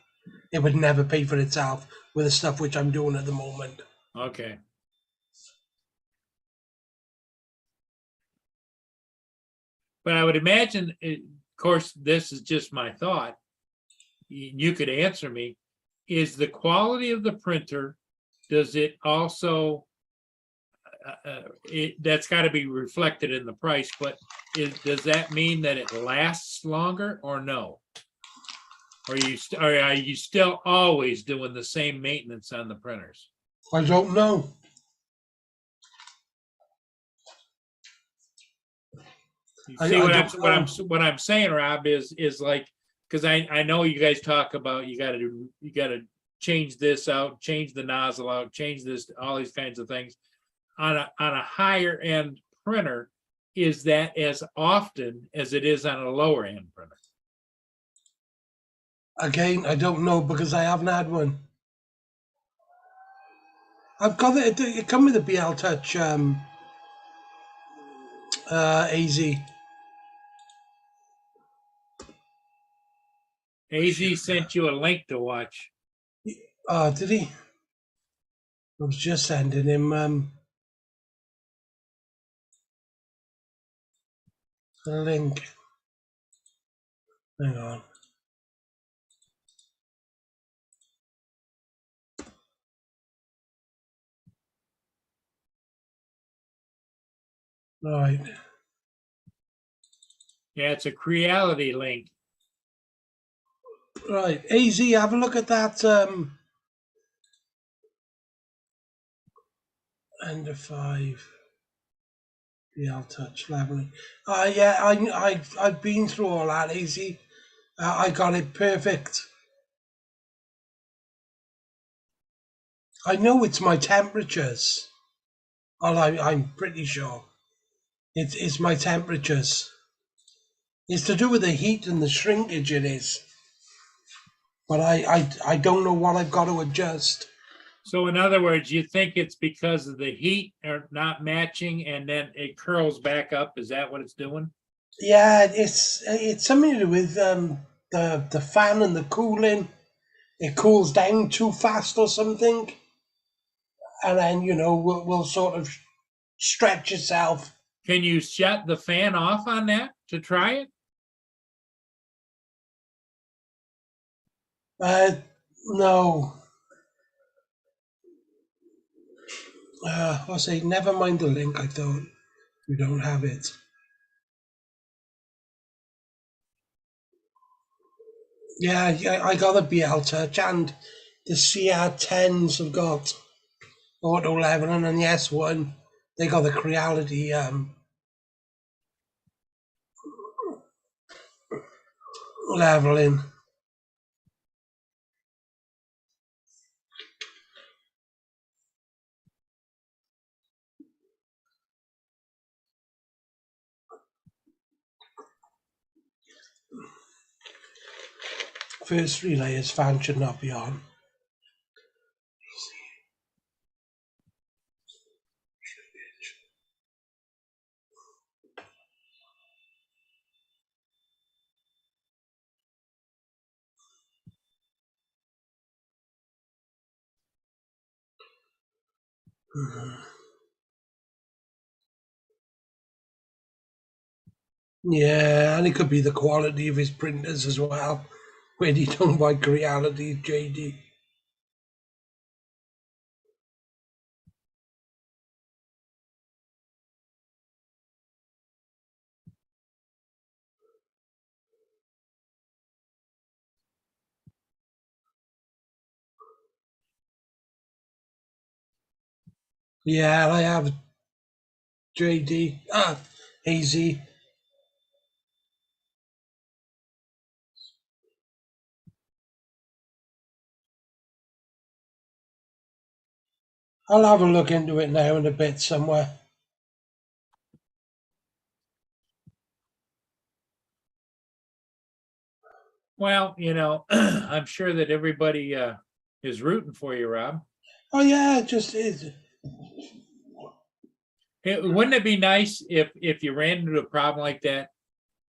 It would never pay for itself with the stuff which I'm doing at the moment. okay. But I would imagine, of course, this is just my thought. You could answer me. Is the quality of the printer, does it also, that's got to be reflected in the price, but does that mean that it lasts longer or no? Or are you still always doing the same maintenance on the printers? I don't know. You I see don't know. what I'm saying, Rob, is like, because I know you guys talk about you gotta change this out, change the nozzle out, change this, all these kinds of things. On a higher end printer, is that as often as it is on a lower end printer? Again, I don't know because I haven't had one. I've got it come with a BL Touch AZ. AZ sent you a link to watch. Did he? I was just sending him a link. Hang on. Right. Yeah, it's a Creality link. Right. AZ, have a look at that under 5 BL Touch leveling. Yeah, I've been through all that, AZ. I got it perfect. I know it's my temperatures. I'm pretty sure. It's my temperatures. It's to do with the heat and the shrinkage it is. But I don't know what I've got to adjust. So in other words, you think it's because of the heat or not matching and then it curls back up? Is that what it's doing? Yeah, it's something to do with the fan and the cooling. It cools down too fast or something. And then, will sort of stretch itself. Can you shut the fan off on that to try it? No. I'll say, never mind the link. I thought we don't have it. Yeah, I got a BL Touch and the CR10s have got auto leveling, and the S1 they got the Creality leveling. First 3 layers fan should not be on. Yeah, and it could be the quality of his printers as well. When you don't buy Creality, JD. Yeah, I have JD. AZ. I'll have a look into it now in a bit somewhere. Well, I'm sure that everybody is rooting for you, Rob. Oh yeah, it just is. Wouldn't it be nice if you ran into a problem like that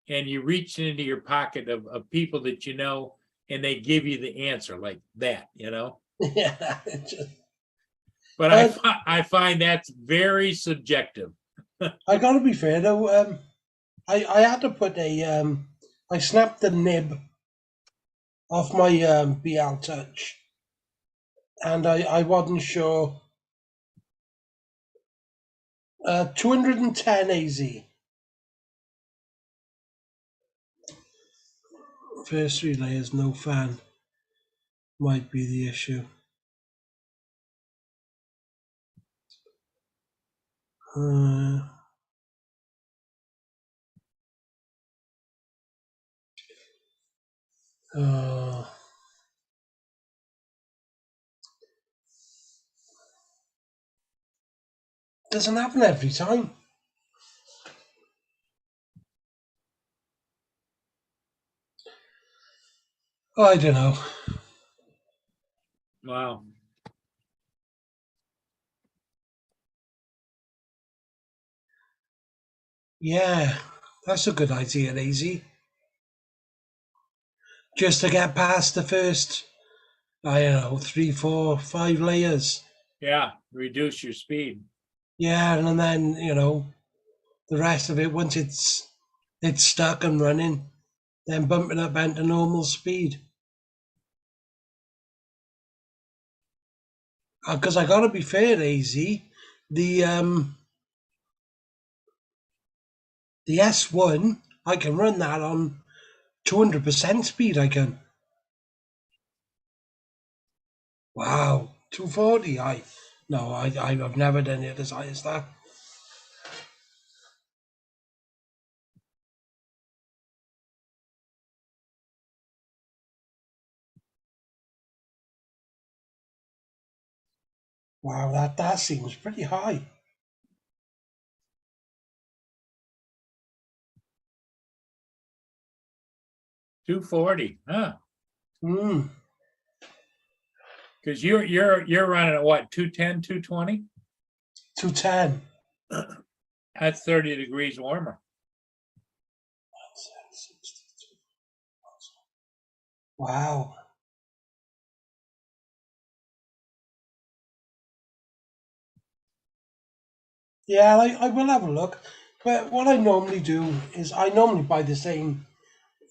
and you reached into your pocket of people that you know and they give you the answer like that, Yeah, it just, But I find that's very subjective. I gotta be fair though. I had to put I snapped the nib off my BL Touch, and I wasn't sure. 210 AZ. First three layers, no fan. Might be the issue. Uh, uh, doesn't happen every time. I don't know. Wow. Yeah, that's a good idea, Daisy. Just to get past the first, I don't know, 3, 4, 5 layers. Yeah, reduce your speed. Yeah, and then the rest of it, once it's stuck and running, then bump it up into normal speed. Because I gotta be fair, AZ, the S1, I can run that on 200% speed. I can. Wow, 240. I've never done it as high as that. Wow, that seems pretty high. $240, huh? Hmm. Because you're running at what, 210, 220? 210. That's 30 degrees warmer. Wow. Yeah, I will have a look. But what I normally do is I normally buy the same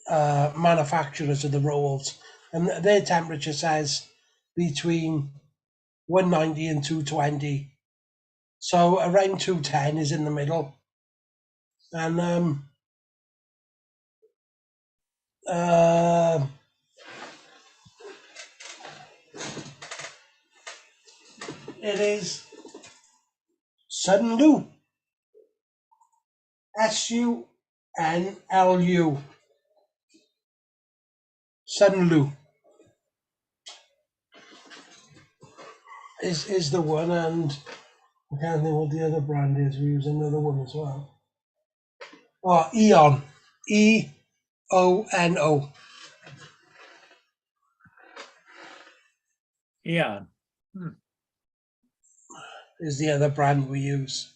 manufacturers of the rolls, and their temperature says between 190 and 220. So around 210 is in the middle. And it is Sunlu. Sunlu. Sunlu is the one, and I can't think what the other brand is. We use another one as well. Oh, Eon. EONO. Yeah. Is the other brand we use.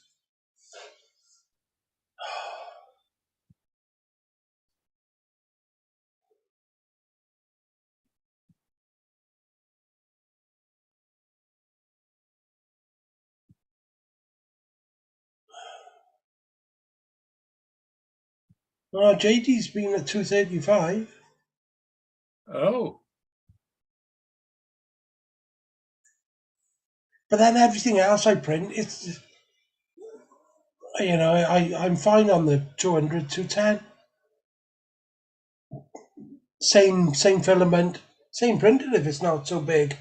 Oh, JD's been at 235. Oh, But then everything else I print, it's, I'm fine on the 200, 210. Same filament, same printed if it's not so big.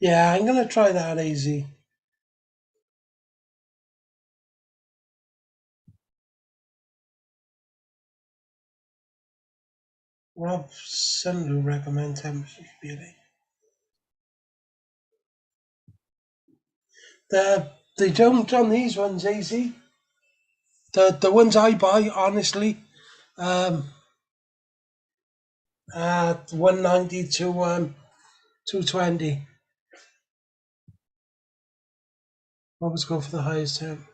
Yeah, I'm gonna try that easy. Rob Sunlu recommend temperature beauty. They don't on these ones easy. The ones I buy, honestly, at 190 to 220. Always go for the highest temp.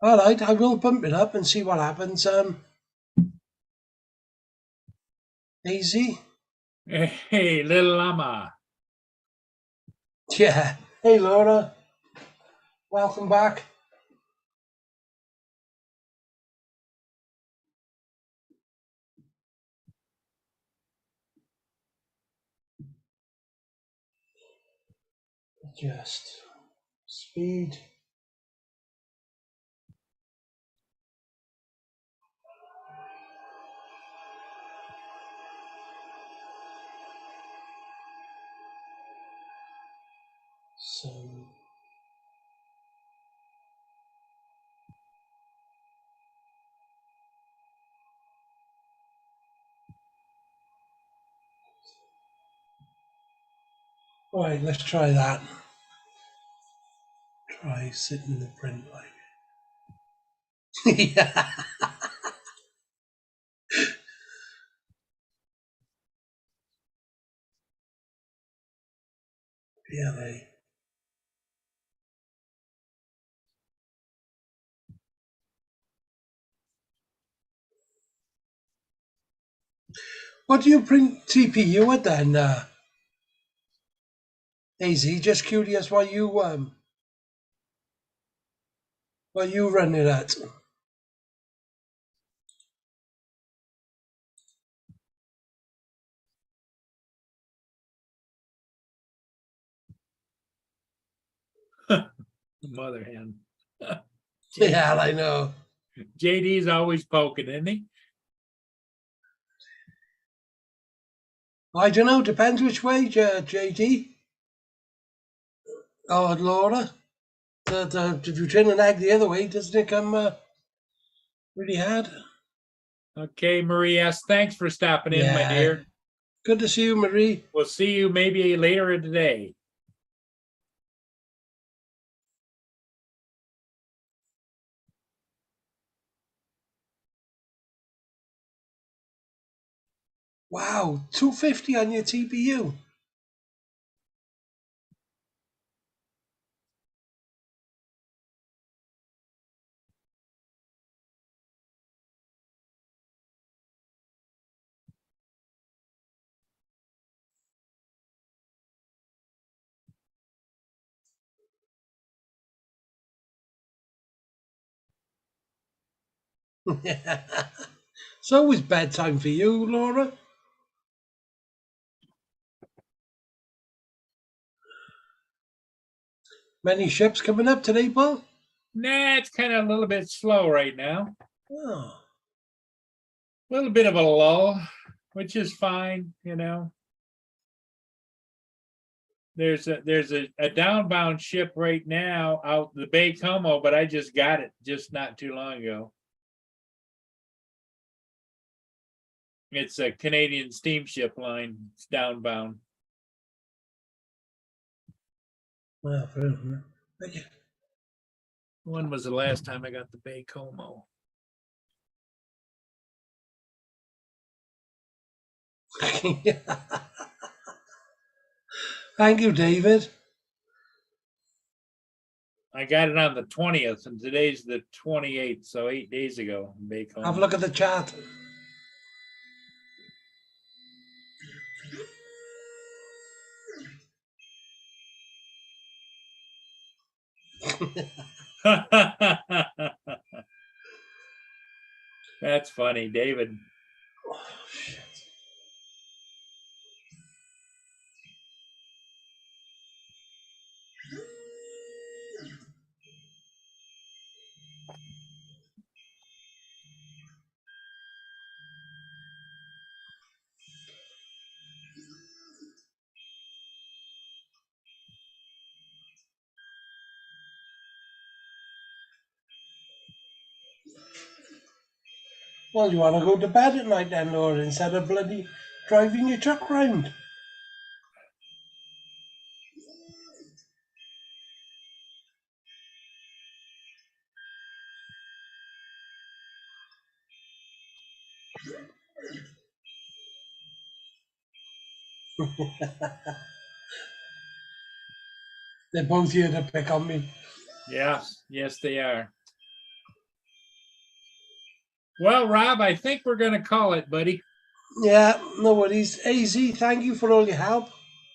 All right, I will bump it up and see what happens. Easy. Hey, little llama. Yeah. Hey, Laura. Welcome back. Adjust speed. So. All right, let's try that. Try sitting in the print like. Yeah. PLA. What do you print TPU at then, AZ? Just curious what you run it at. Mother hen. Yeah, I know. JD's always poking, isn't he? I don't know. Depends which way, JD. Oh, Laura. If you turn an egg the other way, doesn't it come really hard? Okay, Marie S. Thanks for stopping in, my Yeah. dear. Good to see you, Marie. We'll see you maybe later today. Wow, 250 on your TPU. It's always bedtime for you, Laura. Many ships coming up today, Paul? Nah, it's kind of a little bit slow right now. Oh. A little bit of a lull, which is fine, you know. There's a downbound ship right now out the Bay Como, but I just got it just not too long ago. It's a Canadian steamship line. It's downbound. Well, thank you. When was the last time I got the Bay Como? Thank you, David. I got it on the 20th, and today's the 28th, so 8 days ago. Bay Como. Have a look at the chat. That's funny, David. Oh, shit. Well, you want to go to bed at night then, Laura, instead of bloody driving your truck round. They're both here to pick on me. Yes, yes, they are. Well, Rob, I think we're gonna call it, buddy. Yeah, no worries. AZ, thank you for all your help.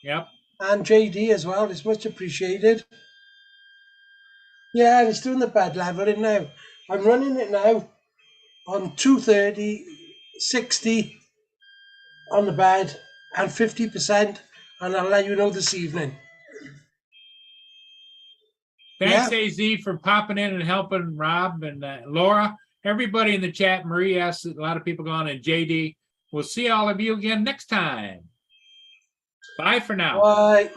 Yep. And JD as well. It's much appreciated. Yeah, and it's doing the bed leveling now. I'm running it now on 230, 60 on the bed, and 50%. And I'll let you know this evening. Thanks, AZ, for popping in and helping Rob and Laura. Everybody in the chat, Marie asked a lot of people going, and JD. We'll see all of you again next time. Bye for now. Bye.